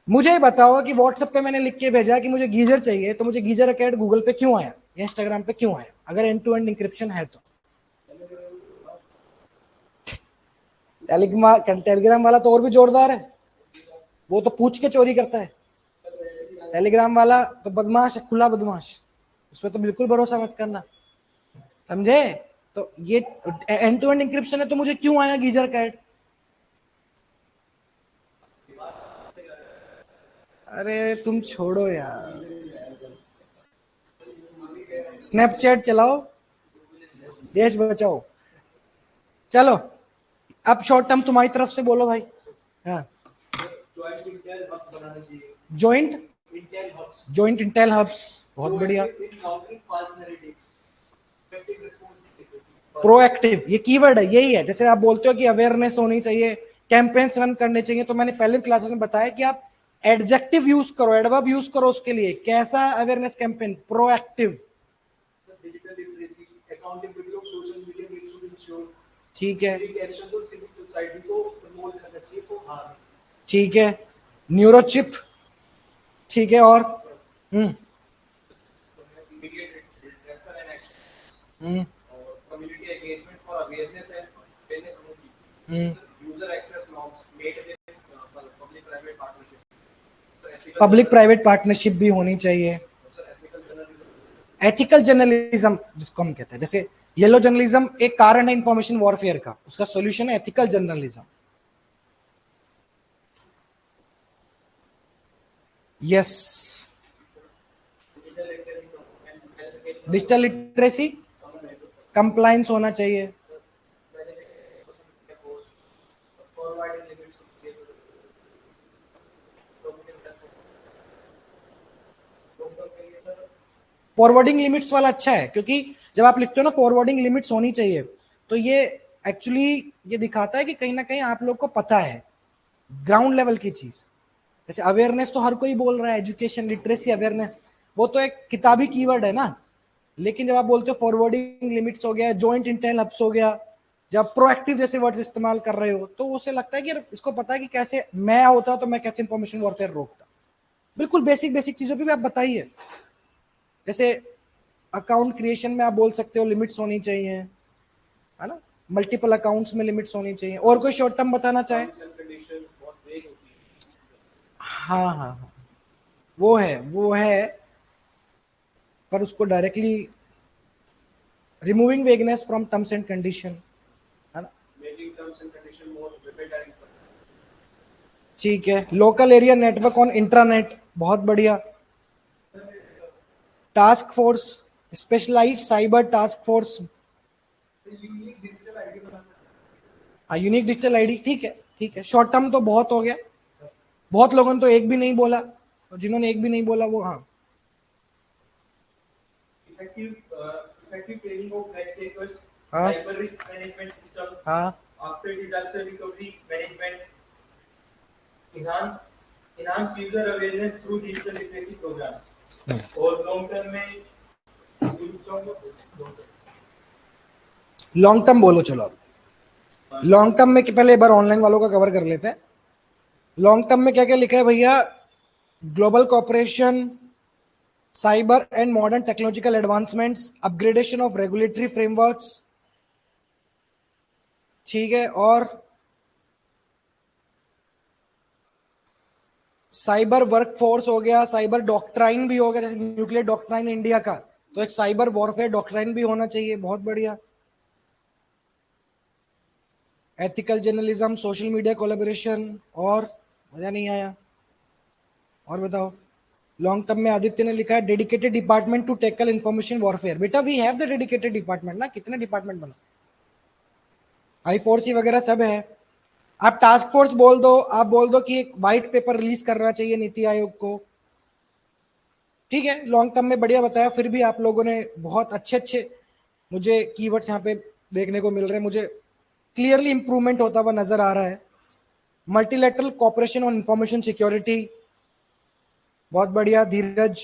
मुझे बताओ कि व्हाट्सएप पे मैंने लिख के भेजा कि मुझे गीजर चाहिए, तो मुझे गीजर अकाउंट गूगल पे क्यों आया या इंस्टाग्राम पे क्यों आया, अगर एंड टू एंड इंक्रिप्शन है तो? टेलीग्राम वाला तो और भी जोरदार है, वो तो पूछ के चोरी करता है। टेलीग्राम वाला तो बदमाश है, खुला बदमाश, उस पर तो बिल्कुल भरोसा मत करना, समझे। तो ये एंड टू एंड इंक्रिप्शन है, तो मुझे क्यों आया गीजर का ऐड? अरे तुम छोड़ो यार, स्नैपचैट चलाओ, देश बचाओ। चलो, अब शॉर्ट टर्म तुम्हारी तरफ से बोलो भाई। हाँ, जॉइंट जॉइंट इंटेल हब्स, बहुत बढ़िया। प्रोएक्टिव, ये कीवर्ड है, यही है। जैसे आप बोलते हो कि अवेयरनेस होनी चाहिए, कैंपेन्स रन करने चाहिए, तो मैंने पहले क्लासेस में बताया कि आप एडजेक्टिव यूज करो, एडवर्ब यूज करो उसके लिए। कैसा अवेयरनेस कैंपेन? प्रोएक्टिव। ठीक है, ठीक है। न्यूरोचिप, ठीक है। और हम्म हम्म community engagement for awareness and fairness among people. Hmm User access norms made with public-private partnership. Public private partnership भी होनी चाहिए। एथिकल जर्नलिज्म जिसको हम कहते हैं, जैसे येलो जर्नलिज्म एक कारण है इंफॉर्मेशन वॉरफेयर का, उसका सॉल्यूशन है ethical journalism. Yes, digital literacy, compliance होना चाहिए। फॉरवर्डिंग लिमिट्स वाला अच्छा है, क्योंकि जब आप लिखते हो ना फॉरवर्डिंग लिमिट्स होनी चाहिए, तो ये एक्चुअली ये दिखाता है कि कहीं ना कहीं आप लोग को पता है ग्राउंड लेवल की चीज। जैसे अवेयरनेस तो हर कोई बोल रहा है, एजुकेशन, लिटरेसी, अवेयरनेस, वो तो एक किताबी कीवर्ड है ना, लेकिन जब आप बोलते हो फॉरवर्डिंग लिमिट्स हो गया, जॉइंट इंटेल हब्स हो गया, जब प्रोएक्टिव जैसे वर्ड्स इस्तेमाल कर रहे हो, तो उसे लगता है कि यार इसको पता है कि कैसे मैं होता तो मैं कैसे इंफॉर्मेशन वॉरफेयर रोकता। बिल्कुल बेसिक बेसिक चीजों पे भी आप बताइए। जैसे अकाउंट क्रिएशन में आप बोल सकते हो लिमिट्स होनी चाहिए, है ना, मल्टीपल अकाउंट्स में लिमिट्स होनी चाहिए। और कोई शॉर्ट टर्म बताना चाहे? टर्म्स एंड कंडीशंस बहुत वेग होती है। हाँ हाँ हाँ, वो है, पर उसको directly removing vagueness from terms and condition, है ना, making terms and condition more vivid and ठीक है। Local area network on intranet, बहुत बढ़िया। Task force, specialised cyber task force, unique digital ID बना सकते हाँ यूनिक डिजिटल आईडी, ठीक है ठीक है। शॉर्ट टर्म तो बहुत हो गया, बहुत लोगों ने तो एक भी नहीं बोला, और जिन्होंने एक भी नहीं बोला वो, हाँ हैं। Effective training of fact checkers, हाँ साइबर रिस्क मैनेजमेंट सिस्टम, हाँ after disaster recovery management, enhance user awareness through digital literacy programs। और लॉन्ग टर्म में लॉन्ग टर्म बोलो। चलो अब लॉन्ग टर्म में कि पहले एक बार ऑनलाइन वालों का कवर कर लेते हैं। लॉन्ग टर्म में क्या क्या लिखा है भैया? Global cooperation, cyber and modern technological advancements, upgradation of regulatory frameworks, ठीक है, और साइबर वर्कफोर्स हो गया, साइबर डॉक्ट्राइन भी हो गया, जैसे न्यूक्लियर डॉक्ट्राइन इंडिया का, तो एक साइबर वॉरफेयर डॉक्ट्राइन भी होना चाहिए, बहुत बढ़िया। Ethical journalism, social media collaboration, और मजा नहीं आया, और बताओ। लॉन्ग टर्म में आदित्य ने लिखा है dedicated department to tackle information warfare. बेटा we have the dedicated department ना, कितने डिपार्टमेंट बना, आई फोर्स वगैरह सब है। आप टास्क फोर्स बोल दो, आप बोल दो कि एक व्हाइट पेपर रिलीज करना चाहिए नीति आयोग को, ठीक है। लॉन्ग टर्म में बढ़िया बताया, फिर भी आप लोगों ने बहुत अच्छे अच्छे मुझे कीवर्ड्स यहाँ पे देखने को मिल रहे हैं, मुझे क्लियरली इंप्रूवमेंट होता हुआ नजर आ रहा है। Multilateral cooperation on information security, बहुत बढ़िया Dheeraj.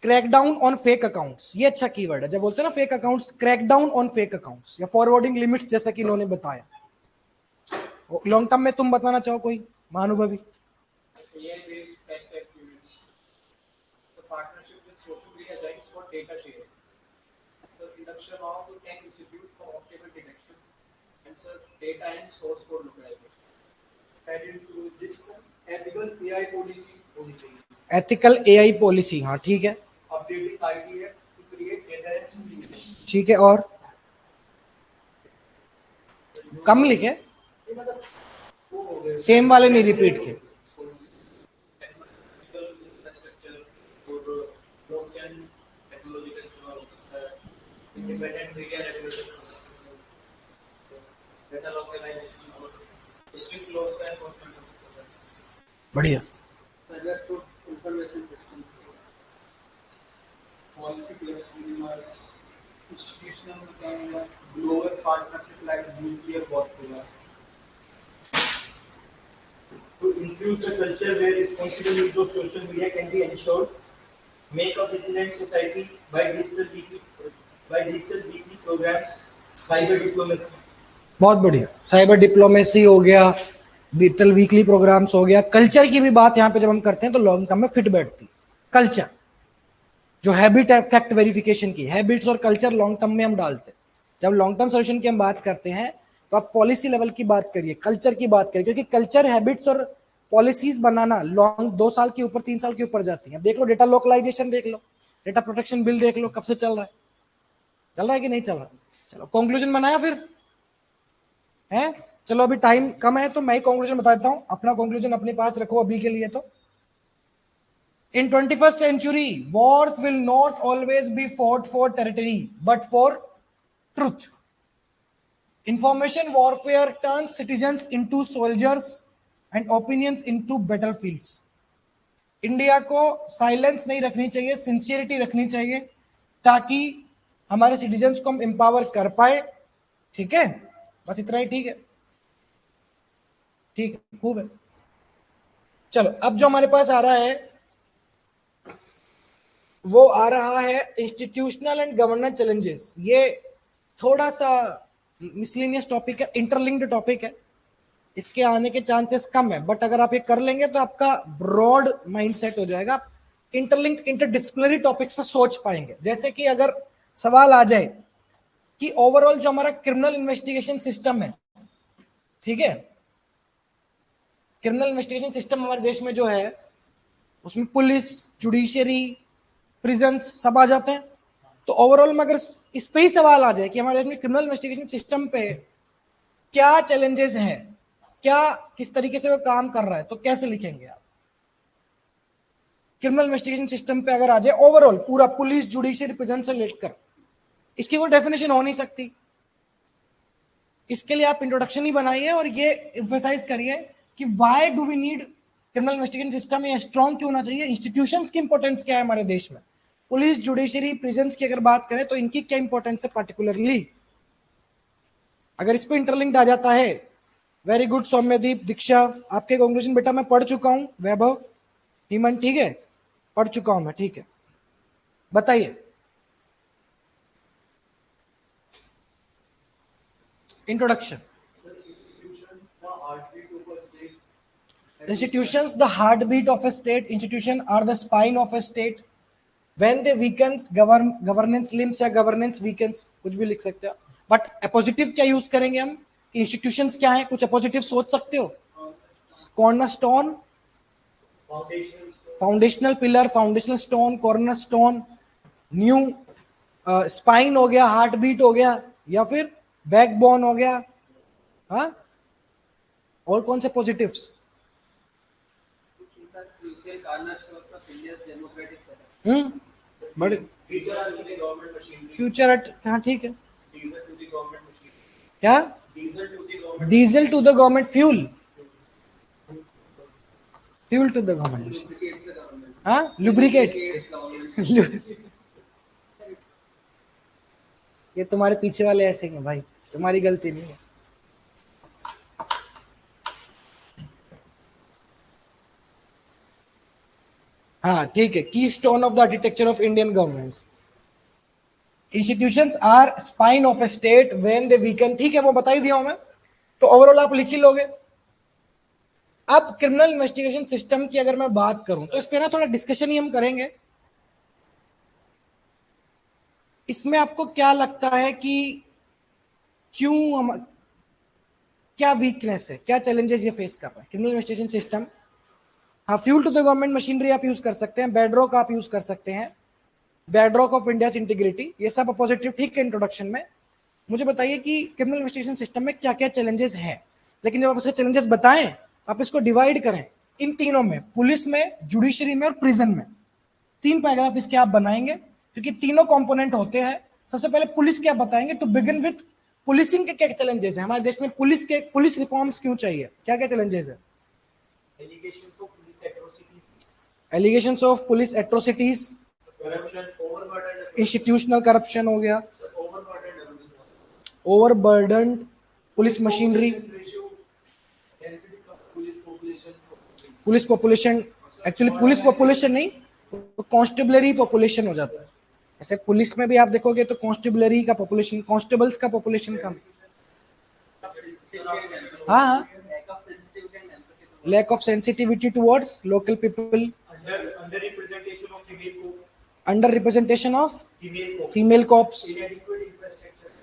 Crackdown on fake accounts, ये अच्छा कीवर्ड है, जब बोलते हैं ना fake accounts, crackdown on fake accounts या फॉरवर्डिंग लिमिट्स, जैसा कि इन्होंने बताया। लॉन्ग टर्म में तुम बताना चाहो कोई महानुभवी? AI-based fact check units, the partnership with social media giants for data sharing, the induction of tech institute for optimal detection, and sir, data and source code localization. Added to this, ethical AI policy होनी चाहिए। Ethical AI policy, हाँ ठीक है Updating IDF to create adherence in users। ठीक है, और कम लिखे, ये मतलब वो हो गए सेम वाले नहीं रिपीट के। टेक्नोलॉजिकल इंफ्रास्ट्रक्चर और ब्लॉकचेन टेक्नोलॉजी का इस्तेमाल हो सकता है, independent media regulation, data localisation और स्ट्रिक्ट लॉज का एनफोर्समेंट हो सकता है। बढ़िया। Information systems. Policy players minimize institutional and global partnership like nuclear warfare. To infuse the culture where responsible use of social media can be ensured, make a resilient society by digital weekly programs, cyber diplomacy। बहुत बढ़िया, cyber diplomacy हो गया, digital weekly programmes हो गया। Culture की भी बात यहाँ पे जब हम करते हैं तो लॉन्ग टर्म में फिट बैठती है। कल्चर जो हैबिट है, फैक्ट वेरिफिकेशन की हैबिट्स और कल्चर लॉन्ग टर्म में हम डालते हैं। जब लॉन्ग टर्म सोल्यूशन की हम बात करते हैं तो आप पॉलिसी लेवल की बात करिए, कल्चर की बात करिए, क्योंकि कल्चर हैबिट्स और पॉलिसीज बनाना लॉन्ग 2 साल के ऊपर 3 साल के ऊपर जाती है। देख लो डेटा लोकलाइजेशन, देख लो डेटा प्रोटेक्शन बिल, देख लो कब से चल रहा है कि नहीं चल रहा। चलो कंक्लूजन बनाया फिर है। चलो अभी टाइम कम है तो मैं ही कंक्लूजन बता देता हूं, अपना कंक्लूजन अपने पास रखो अभी के लिए। तो in 21st century wars will not always be fought for territory but for truth. Information warfare turns citizens into soldiers and opinions into battlefields. India को साइलेंस नहीं रखनी चाहिए, सिंसियरिटी रखनी चाहिए, ताकि हमारे सिटीजन्स को हम एम्पावर कर पाए, ठीक है। बस इतना ही, ठीक है ठीक है, खूब है। चलो अब जो हमारे पास आ रहा है वो आ रहा है इंस्टीट्यूशनल एंड गवर्नेंस चैलेंजेस। ये थोड़ा सा मिसलिनियस टॉपिक है, इंटरलिंक्ड टॉपिक है, इसके आने के चांसेस कम है, बट अगर आप ये कर लेंगे तो आपका ब्रॉड माइंडसेट हो जाएगा, इंटरलिंक्ड इंटरडिसिप्लिनरी टॉपिक्स पर सोच पाएंगे। जैसे कि अगर सवाल आ जाए कि ओवरऑल जो हमारा क्रिमिनल इन्वेस्टिगेशन सिस्टम है, ठीक है, क्रिमिनल इन्वेस्टिगेशन सिस्टम हमारे देश में जो है उसमें पुलिस, जुडिशियरी, प्रिजन्स सब आ जाते हैं। तो ओवरऑल में अगर इस पे ही सवाल आ जाए कि हमारे देश में क्रिमिनल इन्वेस्टिगेशन सिस्टम पे क्या चैलेंजेस हैं, क्या किस तरीके से वो काम कर रहा है, तो कैसे लिखेंगे आप? क्रिमिनल इन्वेस्टिगेशन सिस्टम पे अगर आ जाए ओवरऑल पूरा पुलिस, जुडिशियरी, प्रिजन से लेकर, इसकी कोई डेफिनेशन हो नहीं सकती। इसके लिए आप इंट्रोडक्शन ही बनाइए और ये एम्फसाइज करिए कि why do we need criminal investigation system, ये स्ट्रॉन्ग क्यों होना चाहिए, इंस्टीट्यूशंस की इंपॉर्टेंस क्या है हमारे देश में, पुलिस, जुडिशरी, प्रिजन्स की अगर बात करें तो इनकी क्या इंपॉर्टेंस है पर्टिकुलरली। अगर इस पे इंटरलिंक्ड आ जाता है, वेरी गुड सौम्यदीप, दीक्षा, आपके कंक्लूजन बेटा मैं पढ़ चुका हूं, वैभव, हेमंत, ठीक है, पढ़ चुका हूं मैं, ठीक है, बताइए। Introduction. Institutions, the heartbeat of a state. Institution are the spine of a state. When they weakens, governance limbs या governance weakens, कुछ भी लिख सकते हो, बट अपोजिटिव क्या यूज करेंगे हम कि इंस्टीट्यूशंस क्या है, कुछ अपोजिटिव सोच सकते हो। Cornerstone, foundational pillar, foundational stone, cornerstone, new spine हो गया, हार्ट बीट हो गया, या फिर बैकबोन हो गया। हाँ, और कौन से पॉजिटिव्स? बड़े फ्यूचर एट, हाँ ठीक है, क्या diesel to the government fuel, fuel to the government, हाँ लुब्रिकेट्स। ये तुम्हारे पीछे वाले ऐसे हैं भाई, तुम्हारी गलती नहीं है। हाँ ठीक है, keystone of the architecture of Indian governance, institutions are spine of a state when they weaken, ठीक है, वो बता ही दिया हूं मैं, तो ओवरऑल आप लिख ही लोगे। अब क्रिमिनल इन्वेस्टिगेशन सिस्टम की अगर मैं बात करूं तो इस पे ना थोड़ा डिस्कशन ही हम करेंगे। इसमें आपको क्या लगता है कि क्यों हम, क्या वीकनेस है, क्या चैलेंजेस ये फेस कर रहा है क्रिमिनल इन्वेस्टिगेशन सिस्टम? हाँ, fuel to the government machinery आप यूज कर सकते हैं, बेडरॉक आप यूज कर सकते हैं, बेडरॉक ऑफ इंडिया इंटीग्रिटी, ये सब पॉजिटिव, ठीक है। इंट्रोडक्शन में मुझे बताइए कि क्रिमिनल इन्वेस्टिगेशन सिस्टम में क्या क्या चैलेंजेस हैं, लेकिन जब आप उसके चैलेंजेस बताएं आप इसको डिवाइड करें इन तीनों में, पुलिस में, जुडिशरी में और प्रिजन में। 3 पैराग्राफ इसके आप बनाएंगे क्योंकि तीनों कंपोनेंट होते हैं। सबसे पहले पुलिस के आप बताएंगे, टू बिगिन विथ पुलिसिंग के क्या चैलेंजेस हैं हमारे देश में, पुलिस रिफॉर्म्स क्यों चाहिए, क्या क्या चैलेंजेस है। Allegations of police atrocities, institutional corruption हो गया, overburdened police machinery, police population, actually police population नहीं, कांस्टेबलरी पॉपुलेशन हो जाता है। ऐसे पुलिस में भी आप देखोगे तो कांस्टेबलरी का पॉपुलेशन, कांस्टेबल्स का पॉपुलेशन कम। हाँ हाँ, lack of sensitivity towards local people, under representation of female cops,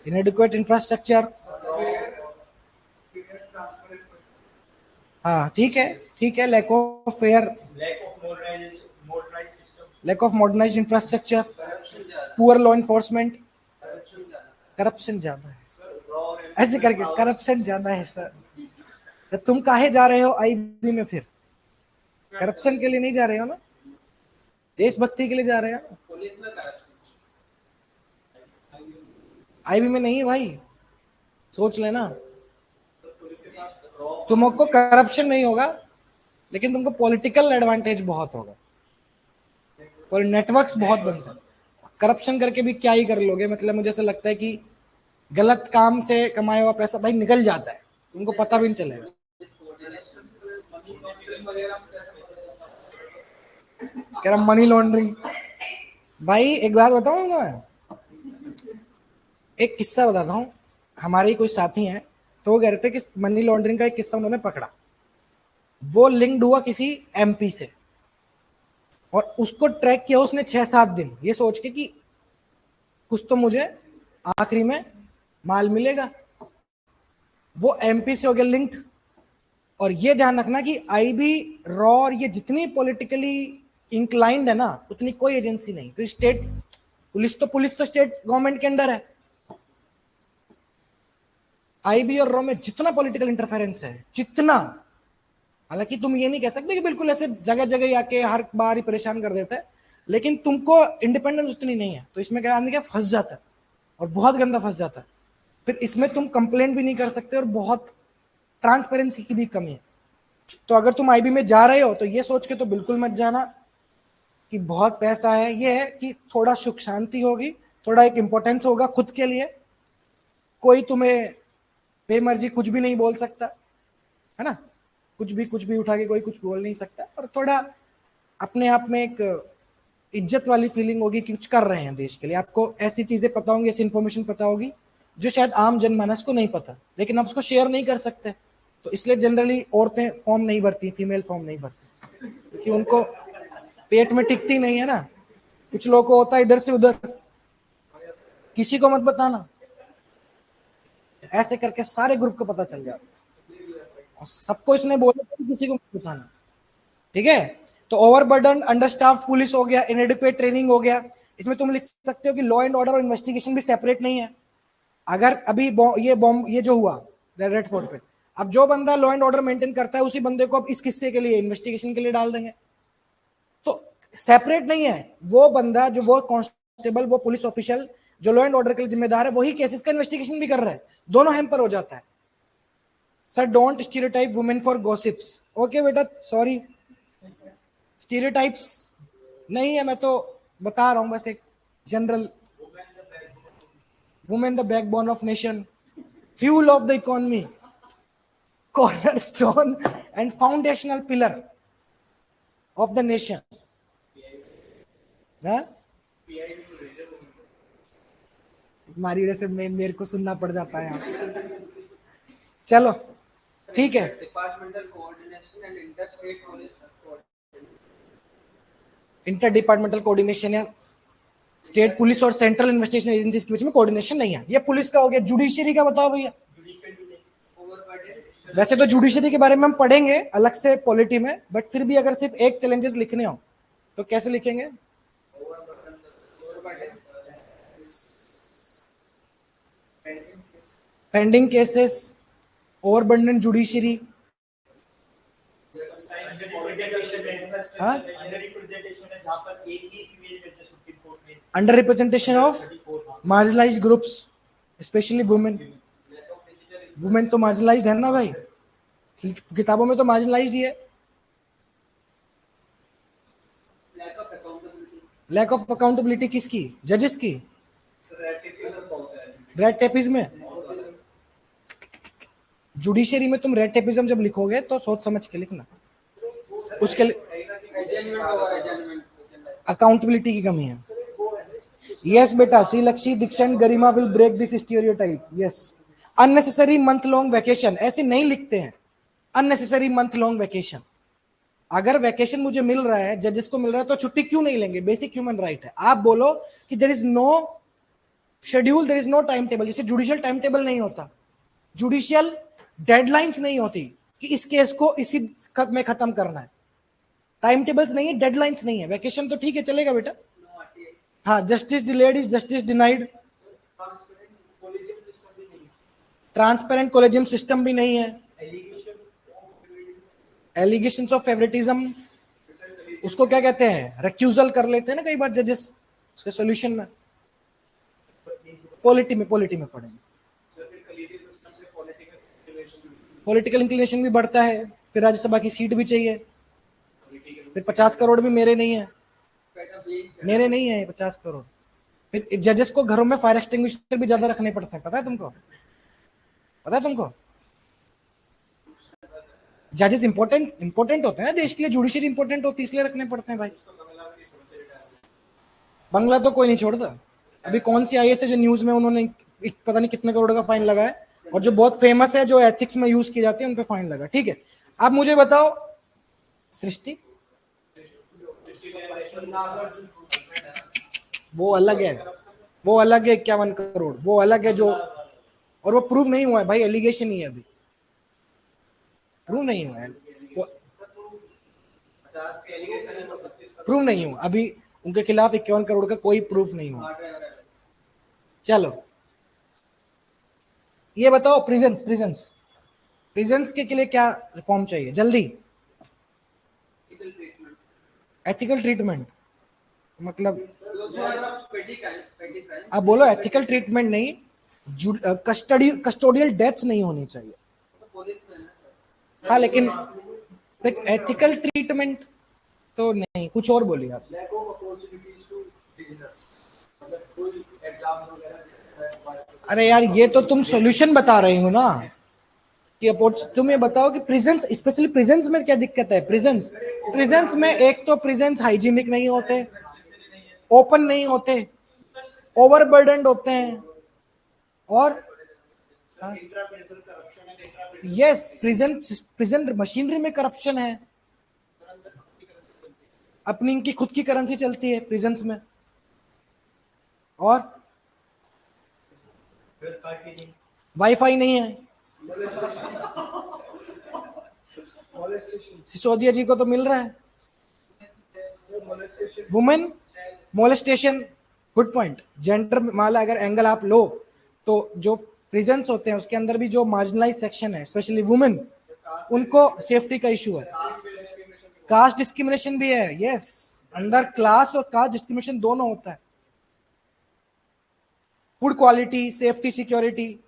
inadequate infrastructure. हाँ ठीक है, ठीक है, lack of fair, lack of modernised infrastructure, poor law enforcement, corruption ज्यादा है, ऐसे करके करप्शन ज्यादा है सर। तो तुम काहे जा रहे हो आईबी में फिर? करप्शन के लिए नहीं जा रहे हो ना, देशभक्ति के लिए जा रहे हो ना। आईबी में नहीं है भाई, सोच लेना। तुमको करप्शन नहीं होगा लेकिन तुमको पॉलिटिकल एडवांटेज बहुत होगा, नेटवर्क्स बहुत बनते हैं। करप्शन करके भी क्या ही कर लोगे, मतलब मुझे ऐसा लगता है कि गलत काम से कमाया हुआ पैसा भाई निकल जाता है, तुमको पता भी नहीं चलेगा। कह रहा मनी लॉन्ड्रिंग, भाई एक बात बताऊंगा मैं, एक किस्सा बताता हूँ। हमारे ही कोई साथी हैं, तो वो कह रहे थे कि मनी लॉन्ड्रिंग का एक किस्सा उन्होंने पकड़ा। वो लिंक्ड हुआ किसी एमपी से, और उसको ट्रैक किया उसने 6-7 दिन, ये सोच के कि कुछ तो मुझे आखिरी में माल मिलेगा। वो एमपी से हो गया लिंक्ड। और ये ध्यान रखना कि आईबी, रॉ और ये जितनी पॉलिटिकली इंक्लाइंड है ना, उतनी कोई एजेंसी नहीं। तो स्टेट पुलिस तो स्टेट गवर्नमेंट के अंडर है। आईबी और रॉ में जितना पॉलिटिकल इंटरफेरेंस है, जितना, हालांकि तुम ये नहीं कह सकते कि बिल्कुल ऐसे जगह जगह आके हर बार ही परेशान कर देता है, लेकिन तुमको इंडिपेंडेंस उतनी नहीं है। तो इसमें क्या आदमी क्या फंस जाता है, और बहुत गंदा फंस जाता है। फिर इसमें तुम कंप्लेंट भी नहीं कर सकते, और बहुत ट्रांसपेरेंसी की भी कमी है। तो अगर तुम आईबी में जा रहे हो तो ये सोच के तो बिल्कुल मत जाना कि बहुत पैसा है। ये है कि थोड़ा सुख शांति होगी, थोड़ा एक इंपॉर्टेंस होगा खुद के लिए। कोई तुम्हें बेमर्जी कुछ भी नहीं बोल सकता है ना, कुछ भी उठा के कोई कुछ बोल नहीं सकता। और थोड़ा अपने आप में एक इज्जत वाली फीलिंग होगी कि कुछ कर रहे हैं देश के लिए। आपको ऐसी चीजें पता होंगी, ऐसी इंफॉर्मेशन पता होगी जो शायद आम जनमानस को नहीं पता, लेकिन आप उसको शेयर नहीं कर सकते। तो इसलिए जनरली औरतें फॉर्म नहीं भरती, फीमेल फॉर्म नहीं भरती, क्योंकि उनको पेट में टिकती नहीं है ना। कुछ लोगों को होता है इधर से उधर, किसी को मत बताना, ऐसे करके सारे ग्रुप को पता चल जाता। और सबको इसने बोला कि किसी को मत बताना, ठीक है। तो ओवरबर्डन, अंडरस्टाफ पुलिस हो गया, इनएडिक्वेट ट्रेनिंग हो गया। इसमें तुम लिख सकते हो कि लॉ एंड ऑर्डर और इन्वेस्टिगेशन भी सेपरेट नहीं है। अगर अभी ये जो हुआ रेड फोर्ट पे, अब जो बंदा लॉ एंड ऑर्डर मेंटेन करता है उसी बंदे को अब इस किस्से के लिए, इन्वेस्टिगेशन के लिए डाल देंगे। तो सेपरेट नहीं है। वो बंदा जो, वो कांस्टेबल, वो पुलिस ऑफिशियल जो लॉ एंड ऑर्डर के लिए जिम्मेदार है, वही केसेस का इन्वेस्टिगेशन भी कर रहा है। दोनों हैम्पर हो जाता है। Sir don't stereotype women for gossips. Okay बेटा, सॉरी, स्टीरियोटाइप्स नहीं है, मैं तो बता रहा हूं बस एक general. Women the backbone of nation, fuel of the economy, cornerstone and foundational pillar of the nation. हमारी वजह से मेरे को सुनना पड़ जाता है यहाँ। चलो ठीक है। Departmental coordination and inter state police inter departmental coordination या स्टेट पुलिस और सेंट्रल इन्वेस्टिगेशन एजेंसीज के बीच में कोऑर्डिनेशन नहीं है। ये पुलिस का हो गया। जुडिशरी का बताओ भैया। वैसे तो जुडिशरी के बारे में हम पढ़ेंगे अलग से पॉलिटी में, बट फिर भी अगर सिर्फ एक चैलेंजेस लिखने हो तो कैसे लिखेंगे? Pending cases, overburden judiciary, under representation of marginalised groups, specially women. Women तो मार्जिनलाइज्ड है ना भाई, किताबों में तो मार्जिनलाइज्ड ही है। लैक ऑफ अकाउंटेबिलिटी किसकी? जजेस की। रेड टेपिज्म में, जुडिशरी में तुम रेड टेपिज्म जब लिखोगे तो सोच समझ के लिखना। उसके लिए अकाउंटेबिलिटी की कमी है। यस बेटा, Srilakshmi Dikshan Garima will break this stereotype. Yes. Unnecessary month long vacation, ऐसे नहीं लिखते हैं। अननेसेसरी मंथ लॉन्ग वैकेशन, अगर वैकेशन मुझे मिल रहा है, जजेस को मिल रहा है, तो छुट्टी क्यों नहीं लेंगे? बेसिक ह्यूमन राइट है। आप बोलो कि there is no schedule, there is no time table. जैसे जुडिशियल टाइम टेबल नहीं होता, जुडिशियल डेडलाइंस नहीं होती कि इस केस को इसी में खत्म करना है। टाइम टेबल्स नहीं है, डेडलाइंस नहीं है। वैकेशन तो ठीक है, चलेगा बेटा। हाँ, justice delayed is justice denied. Transparent collegium system भी नहीं है। एलिगेशंस ऑफ फेवरेटिज्म, उसको क्या कहते हैं? रिक्यूजल कर लेते हैं ना कई बार जजेस, उसके सॉल्यूशन में। पॉलिटी में पढ़ेंगे। पॉलिटिकल इंक्लिनेशन भी बढ़ता है, फिर राज्यसभा की सीट भी चाहिए, फिर 50 करोड़ भी मेरे नहीं है, 50 करोड़। फिर जजेस को घरों में फायर एक्सटिंग्विशर भी ज्यादा रखने पड़ते हैं, पता है तुमको? जजेस इंपॉर्टेंट होते हैं ना देश के लिए, जुडिशरी इंपॉर्टेंट होती है, इसलिए रखने पड़ते हैं भाई। बंगला तो कोई नहीं छोड़ता। अभी कौन सी आईएएस है जो न्यूज में उन्होंने पता नहीं कितने करोड़ का फाइन लगाया, और जो बहुत फेमस है, जो एथिक्स में यूज की जाती है, उन पे फाइन लगा। ठीक है, अब मुझे बताओ सृष्टि, वो अलग है, वो अलग है 51 करोड़, वो अलग है जो, और वो प्रूव नहीं हुआ है भाई, एलिगेशन ही है, अभी प्रूव नहीं हुआ है, प्रूव नहीं हुआ अभी उनके खिलाफ 51 करोड़ का कोई प्रूफ नहीं हुआ। चलो ये बताओ, प्रिजन्स प्रिजन्स प्रिजन्स के लिए क्या रिफॉर्म चाहिए जल्दी? एथिकल ट्रीटमेंट मतलब अब बोलो, एथिकल ट्रीटमेंट नहीं, कस्टोडियल डेथ्स नहीं होनी चाहिए। हाँ लेकिन एथिकल ट्रीटमेंट तो नहीं, कुछ और बोलिए आप। अरे यार ये तो तुम सॉल्यूशन बता रहे हो ना, कि तुम ये बताओ कि प्रिजन्स, स्पेशली प्रिजन्स में क्या दिक्कत है? प्रिजन्स में एक तो प्रिजन्स हाइजीनिक नहीं होते, ओपन नहीं होते, ओवरबर्डन्ड होते हैं, और यस प्रिजन मशीनरी में करप्शन है, अपनी इनकी खुद की करेंसी चलती है प्रिजन्स में, और वाईफाई नहीं है। सिसोदिया जी को तो मिल रहा है। Women molestation, good point. Gender माला अगर एंगल आप लो तो जो प्रिजन्स होते हैं उसके अंदर भी जो मार्जिनलाइज सेक्शन है, स्पेशली वुमेन, उनको सेफ्टी का इशू है। कास्ट डिस्क्रिमिनेशन भी है, यस, अंदर क्लास और कास्ट डिस्क्रिमिनेशन दोनों होता है। Food quality, safety, security,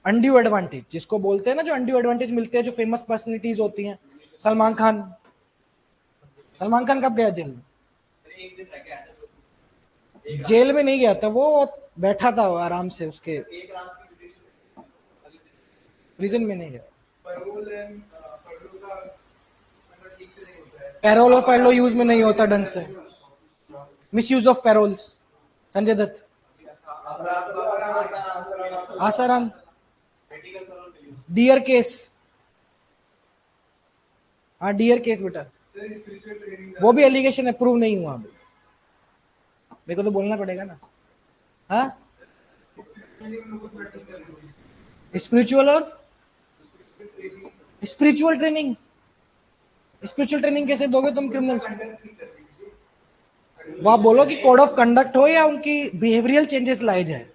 undue advantage जिसको बोलते हैं ना, जो अनड्यू एडवांटेज मिलते हैं जो फेमस पर्सनालिटीज होती हैं। सलमान खान कब गया जेल में? जेल में नहीं गया था वो, बैठा था आराम से, उसके प्रिजन में नहीं गया। पैरोल और फैलो यूज में नहीं होता ढंग से, misuse of paroles. Sanjay Dutt, Asaram, deer case, हाँ डियर केस बेटा, वो भी एलिगेशन है, प्रूव नहीं हुआ। मेरे को तो बोलना पड़ेगा ना। हाँ स्पिरिचुअल और स्पिरिचुअल ट्रेनिंग कैसे दोगे तुम क्रिमिनल्स को? वो आप बोलो कि कोड ऑफ कंडक्ट हो या उनकी बिहेवियरल चेंजेस लाए जाए।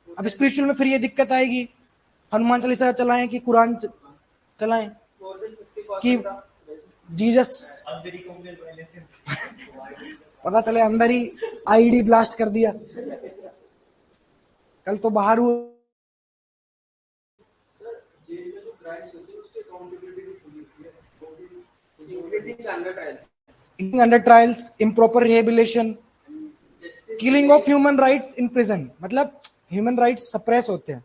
अब स्पिरिचुअल में फिर ये दिक्कत आएगी, हनुमान चालीसा चलाएं कि कुरान चलाएं कि जीसस पता चले अंदर ही आईडी ब्लास्ट कर दिया। कल तो बाहर हुआ, under trials, improper rehabilitation, killing of human rights in prison, मतलब ह्यूमन राइट्स सप्रेस होते हैं।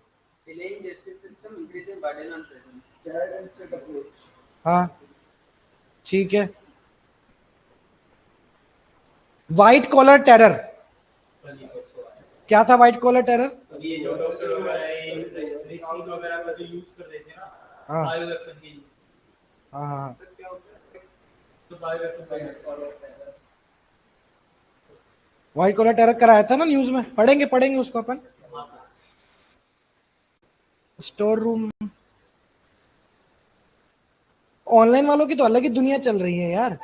हाँ ठीक है। व्हाइट कॉलर टेरर, क्या था व्हाइट कॉलर टेरर? ये जो डॉक्टर वगैरह रिसीव वगैरह का जो यूज कर रहे थे ना, हाँ बायोवेपन के लिए। हाँ हाँ, तो बायोवेपन व्हाइट कॉलर टेरर कराया था ना न्यूज में, पढ़ेंगे उसको अपन। स्टोर रूम, ऑनलाइन वालों की तो अलग ही दुनिया चल रही है यार।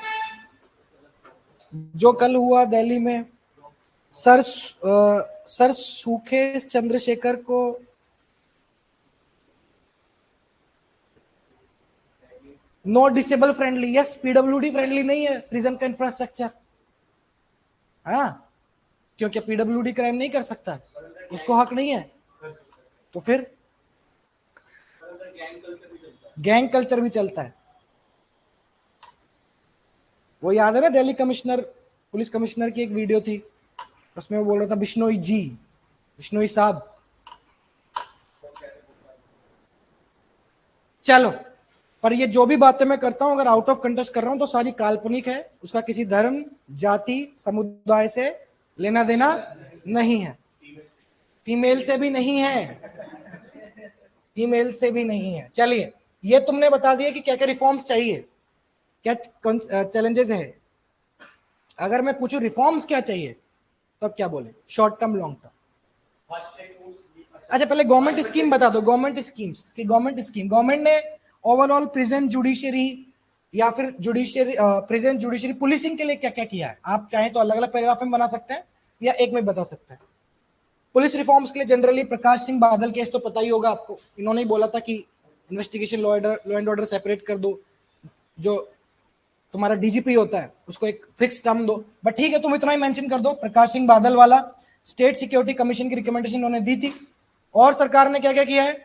जो कल हुआ दिल्ली में, सर सुखेश चंद्रशेखर को no disable friendly, yes PWD friendly नहीं है प्रिजन का इंफ्रास्ट्रक्चर। हाँ क्योंकि पीडब्ल्यूडी क्राइम नहीं कर सकता, उसको हक नहीं है, तो फिर गैंग कल्चर भी चलता है। वो याद है ना दिल्ली कमिश्नर, पुलिस कमिश्नर की एक वीडियो थी, उसमें वो बोल रहा था बिश्नोई साहब। चलो पर ये जो भी बातें मैं करता हूं, अगर आउट ऑफ कंटेक्स्ट कर रहा हूं तो सारी काल्पनिक है, उसका किसी धर्म, जाति, समुदाय से लेना देना नहीं है, फीमेल से भी नहीं है, फीमेल से भी नहीं है। चलिए, ये तुमने बता दिया कि क्या क्या रिफॉर्म्स चाहिए, क्या चैलेंजेस है। अगर मैं पूछूं रिफॉर्म्स क्या चाहिए तो अब क्या बोले, short term, long term? Fast track course. अच्छा, पहले गवर्नमेंट स्कीम बता दो, गवर्नमेंट स्कीम्स की गवर्नमेंट स्कीम, गवर्नमेंट ने ओवरऑल प्रेजेंट जुडिशरी या फिर जुडिशरी, प्रेजेंट जुडिशरी पुलिसिंग के लिए क्या क्या किया है। आप चाहें तो अलग अलग पैराग्राफ में बना सकते हैं या एक में बता सकते हैं। पुलिस रिफॉर्म्स के लिए जनरली प्रकाश सिंह बादल केस तो पता ही होगा आपको, इन्होंने ही बोला था कि investigation, law and order separate कर दो, जो तुम्हारा डीजीपी होता है उसको एक फिक्स टर्म दो। बट ठीक है, तुम इतना ही मेंशन कर दो, प्रकाश सिंह बादल वाला स्टेट सिक्योरिटी कमीशन की रिकमेंडेशन उन्होंने दी थी। और सरकार ने क्या क्या किया है,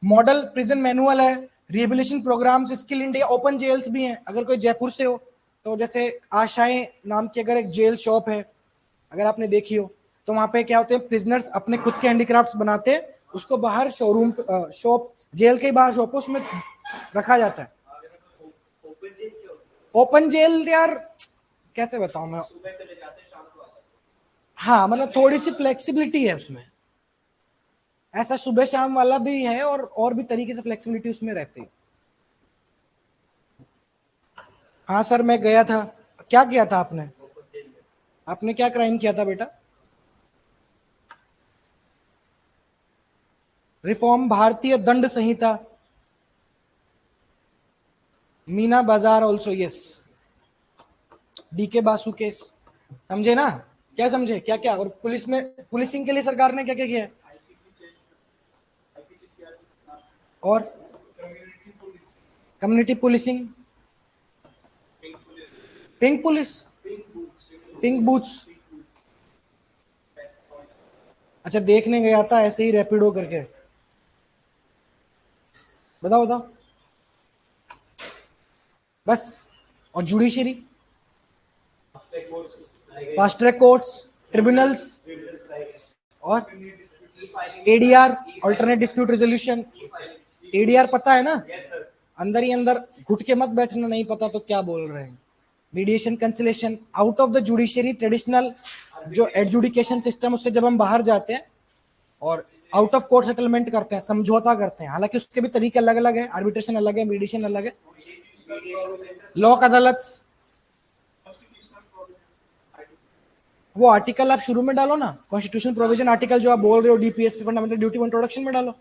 मॉडल प्रिजन मैनुअल है, rehabilitation programmes, skill India, open jails भी हैं। अगर कोई जयपुर से हो तो जैसे आशाएं नाम की अगर एक जेल शॉप है, अगर आपने देखी हो, तो वहां पे क्या होते हैं, प्रिजनर्स अपने खुद के हैंडीक्राफ्ट्स बनाते हैं, उसको बाहर शोरूम, शॉप, जेल के बाहर शॉप उसमें रखा जाता है। ओपन जेल क्या होता ओपन जेल यार कैसे बताऊं मैं, सुबह चले जाते हैं, शाम को आते हैं। हाँ मतलब थोड़ी सी फ्लेक्सिबिलिटी है उसमें, ऐसा सुबह शाम वाला भी है और भी तरीके से फ्लेक्सिबिलिटी उसमें रहती है। हाँ सर, मैं गया था। क्या किया था आपने, आपने क्या क्राइम किया था बेटा? रिफॉर्म भारतीय दंड संहिता, Meena Bazaar also, yes, DK Basu case, समझे ना? क्या समझे, क्या क्या? और पुलिस में, पुलिसिंग के लिए सरकार ने क्या क्या किया है? आईपीसी चेंज, आईपीसी सीआरपी, और community police, community policing, pink police, pink booths. अच्छा, देखने गया था ऐसे ही रैपिडो करके, बताओ बताओ बस। और judiciary, fast track courts, tribunals, और ADR, alternate dispute resolution. ADR पता है ना? अंदर ही अंदर घुट के मत बैठना, नहीं पता तो क्या बोल रहे हैं। Mediation, conciliation, out of the judiciary traditional जो एडजुडिकेशन सिस्टम, उससे जब हम बाहर जाते हैं और आउट ऑफ कोर्ट सेटलमेंट करते हैं, समझौता करते हैं, हालांकि उसके भी तरीके अलग अलग है, आर्बिट्रेशन अलग है, मीडिएशन अलग है, लोक अदालत। वो आर्टिकल आप शुरू में डालो ना, कॉन्स्टिट्यूशन प्रोविजन आर्टिकल जो आप बोल रहे हो, डीपीएसपी, फंडामेंटल ड्यूटी इंट्रोडक्शन में डालो।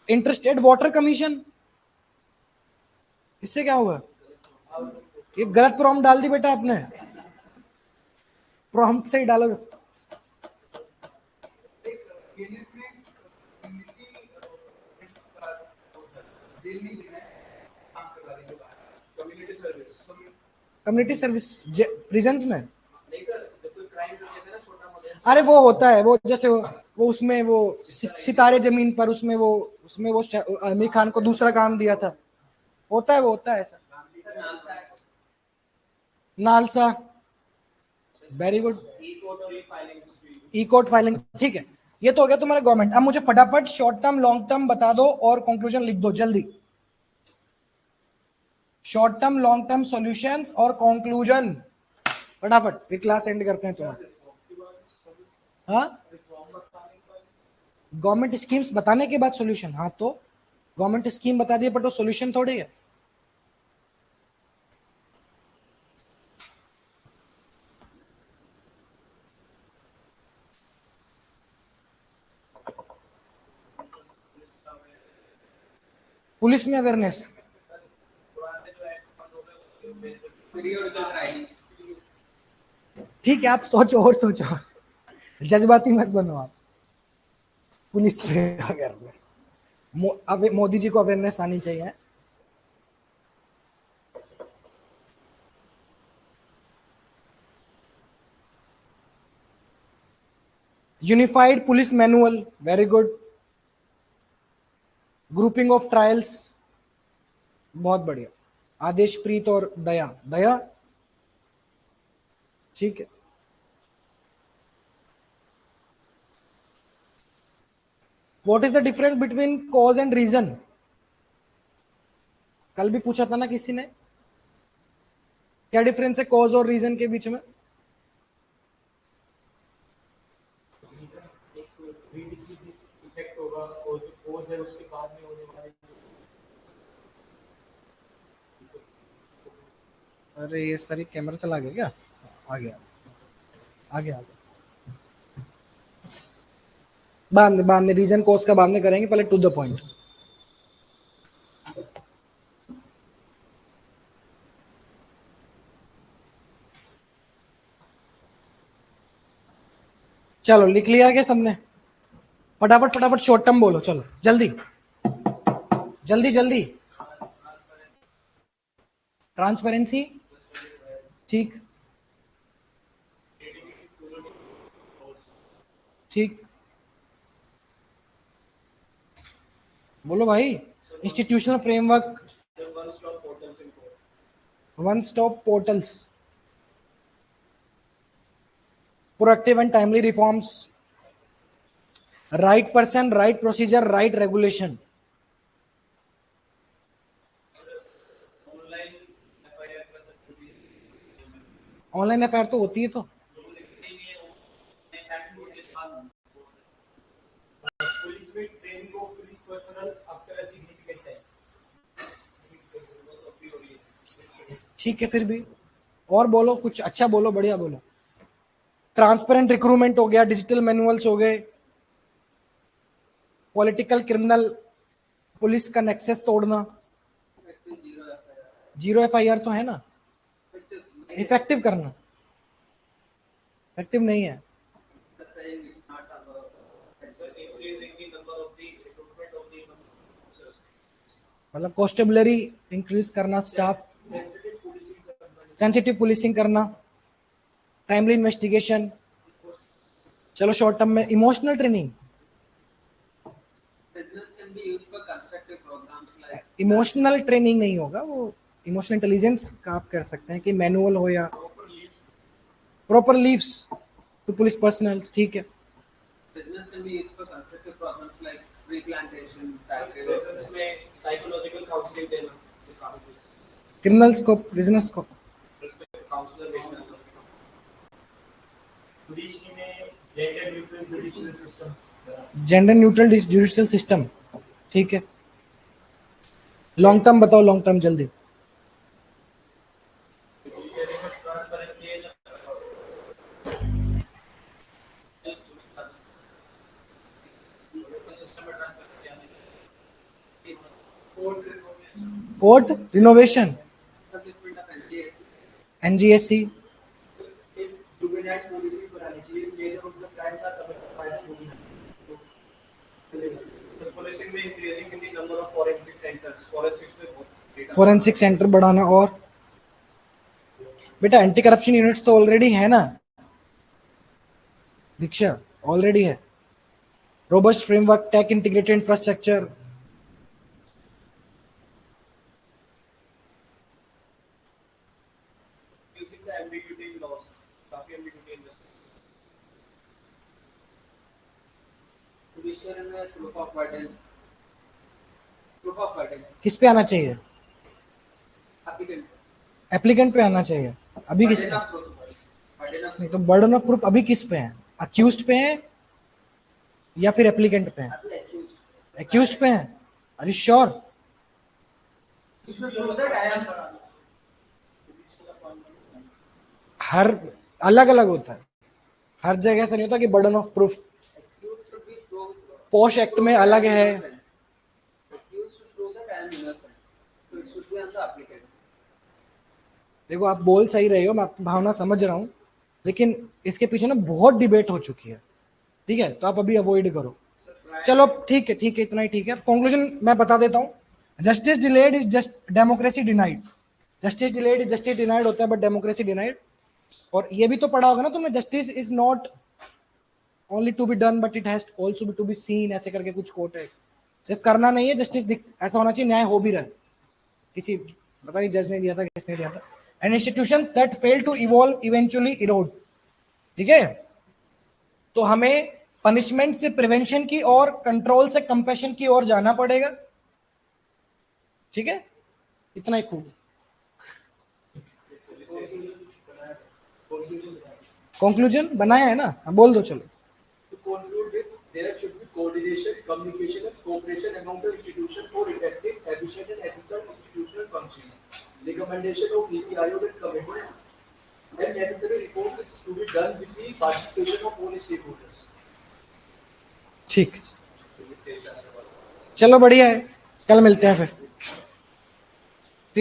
इंटरस्टेट वाटर कमीशन, इससे क्या हुआ? ये गलत प्रॉम्प्ट डाल दी बेटा आपने, प्रॉम्प्ट से ही डालो। Community service. Community service prisons में, नहीं सर, जब कोई क्राइम कर देते हैं ना छोटा मोटा, अरे वो होता है, वो जैसे वो उसमें वो सितारे जमीन पर, उसमें वो आमिर खान को दूसरा काम दिया था, होता है, वो होता है ऐसा। NALSA NALSA, very good. E code और e filing, e court filing, ठीक है। ये तो हो गया तुम्हारा गवर्नमेंट। अब मुझे फटाफट शॉर्ट टर्म लॉन्ग टर्म बता दो और कंक्लूजन लिख दो जल्दी। Short term long term solutions और कंक्लूजन फटाफट, फिर क्लास एंड करते हैं तुम्हारा। हाँ, गवर्नमेंट स्कीम्स बताने के बाद सॉल्यूशन, हाँ तो गवर्नमेंट स्कीम बता दिए पर तो सॉल्यूशन थोड़ी है। पुलिस में अवेयरनेस, पीरियोडिकल ट्रायलिंग, ठीक है, आप सोचो और सोचो, जज्बाती मत बनो आप। पुलिस में अवेयरनेस, मोदी जी को अवेयरनेस आनी चाहिए। Unified police manual, very good. Grouping of trials, बहुत बढ़िया। आदेश प्रीत और दया, दया, ठीक है। What is the difference between cause and reason? कल भी पूछा था ना किसी ने, क्या डिफरेंस है कॉज और रीजन के बीच में? इफेक्ट होगा और जो कोज है उसके बाद में होने वाले। अरे ये सर कैमरा चला गया क्या? आ गया, आ गया, आ गया। बाद में रीजन कॉज का बाद में करेंगे, पहले टू द पॉइंट। चलो लिख लिया क्या सबने? फटाफट फटाफट शॉर्ट टर्म बोलो, चलो जल्दी जल्दी जल्दी। ट्रांसपेरेंसी, ठीक ठीक, बोलो भाई। Institutional framework, one stop portals, proactive and timely reforms, right person, right procedure, right regulation. Online FIR तो होती है तो पुलिस में training of police personal after a significant time. ठीक है, फिर भी और बोलो कुछ अच्छा बोलो, बढ़िया बोलो। ट्रांसपेरेंट रिक्रूटमेंट हो गया, डिजिटल मैनुअल्स हो गए, पॉलिटिकल क्रिमिनल पुलिस का नेक्सस तोड़ना, जीरो एफआईआर तो है ना, इफेक्टिव करना, इफेक्टिव नहीं है। मतलब कॉन्स्टेबलरी इंक्रीज करना, स्टाफ सेंसिटिव पुलिसिंग करना, टाइमली इन्वेस्टिगेशन। चलो शॉर्ट टर्म में इमोशनल ट्रेनिंग, इमोशनल ट्रेनिंग नहीं होगा वो, इमोशनल इंटेलिजेंस का आप कर सकते हैं कि मैनुअल हो या proper leaves to police personal, ठीक है। Business can be used for constructive programs like replantation, business में साइकोलॉजिकल काउंसलिंग देना, क्रिमिनल्स को, बिजनेस को, काउंसलर भेजना। जुडिशरी में gender neutral judicial system, gender neutral judicial system, ठीक है। लॉन्ग टर्म बताओ, लॉन्ग टर्म जल्दी। Court renovation, establishment of NGS, NGSC, juvenile policing बनानी चाहिए। Major of the crimes are committed by the juvenile. The policing में increasing in the number of forensic centres, forensics में बहुत data, forensic centre बढ़ाना। और बेटा anti corruption units तो already है ना दीक्षा, ऑलरेडी है। Robust framework, tech integrated infrastructure, using the ambiguity in laws, काफी एम्बिग्यूटी इन judiciary में proof of burden, किस पे आना चाहिए? applicant, एप्लीकेंट पे आना चाहिए। अभी किस burden पे? of proof, burden of नहीं तो बर्डन ऑफ प्रूफ अभी किस पे है? अक्यूज्ड पे है या फिर एप्लीकेंट पे है? accused. एक्यूज्ड पे है। Are you sure? This is proof that I am हर अलग अलग होता है, हर जगह ऐसा नहीं होता कि burden of proof. accused should be proved. Posh act में अलग है। Accused should prove that I am innocent. So it should be on the applicant. देखो आप बोल सही रहे हो, मैं आपकी भावना समझ रहा हूँ, लेकिन इसके पीछे ना बहुत डिबेट हो चुकी है, ठीक है? तो आप अभी अवॉइड करो। चलो ठीक है, ठीक है, इतना ही ठीक है। कंक्लूजन मैं बता देता हूँ। Justice delayed is just democracy denied. Justice delayed is justice denied होता है, बट डेमोक्रेसी डिनाइड। और ये भी तो पढ़ा होगा ना तुमने, justice is not only to be done but it has also to be seen, ऐसे करके कुछ कोट है। सिर्फ करना नहीं है, जस्टिस ऐसा होना चाहिए न्याय हो भी रहा है। किसी पता नहीं जज ने दिया था, किसने दिया था। An institution that fail to evolve eventually erode, ठीक है? तो हमें पनिशमेंट से प्रिवेंशन की और कंट्रोल से कंपैशन की ओर जाना पड़ेगा, ठीक है? इतना ही खूब। कंक्लूजन बनाया है ना, हाँ, बोल दो चलो। To conclude with, there should be coordination, communication, and cooperation among the institutions for effective, efficient, and ethical institutional functioning. Recommendation of NITI Aayog and committees and necessary reforms is to be done with the participation of all stakeholders. ठीक, चलो बढ़िया है, कल मिलते हैं फिर।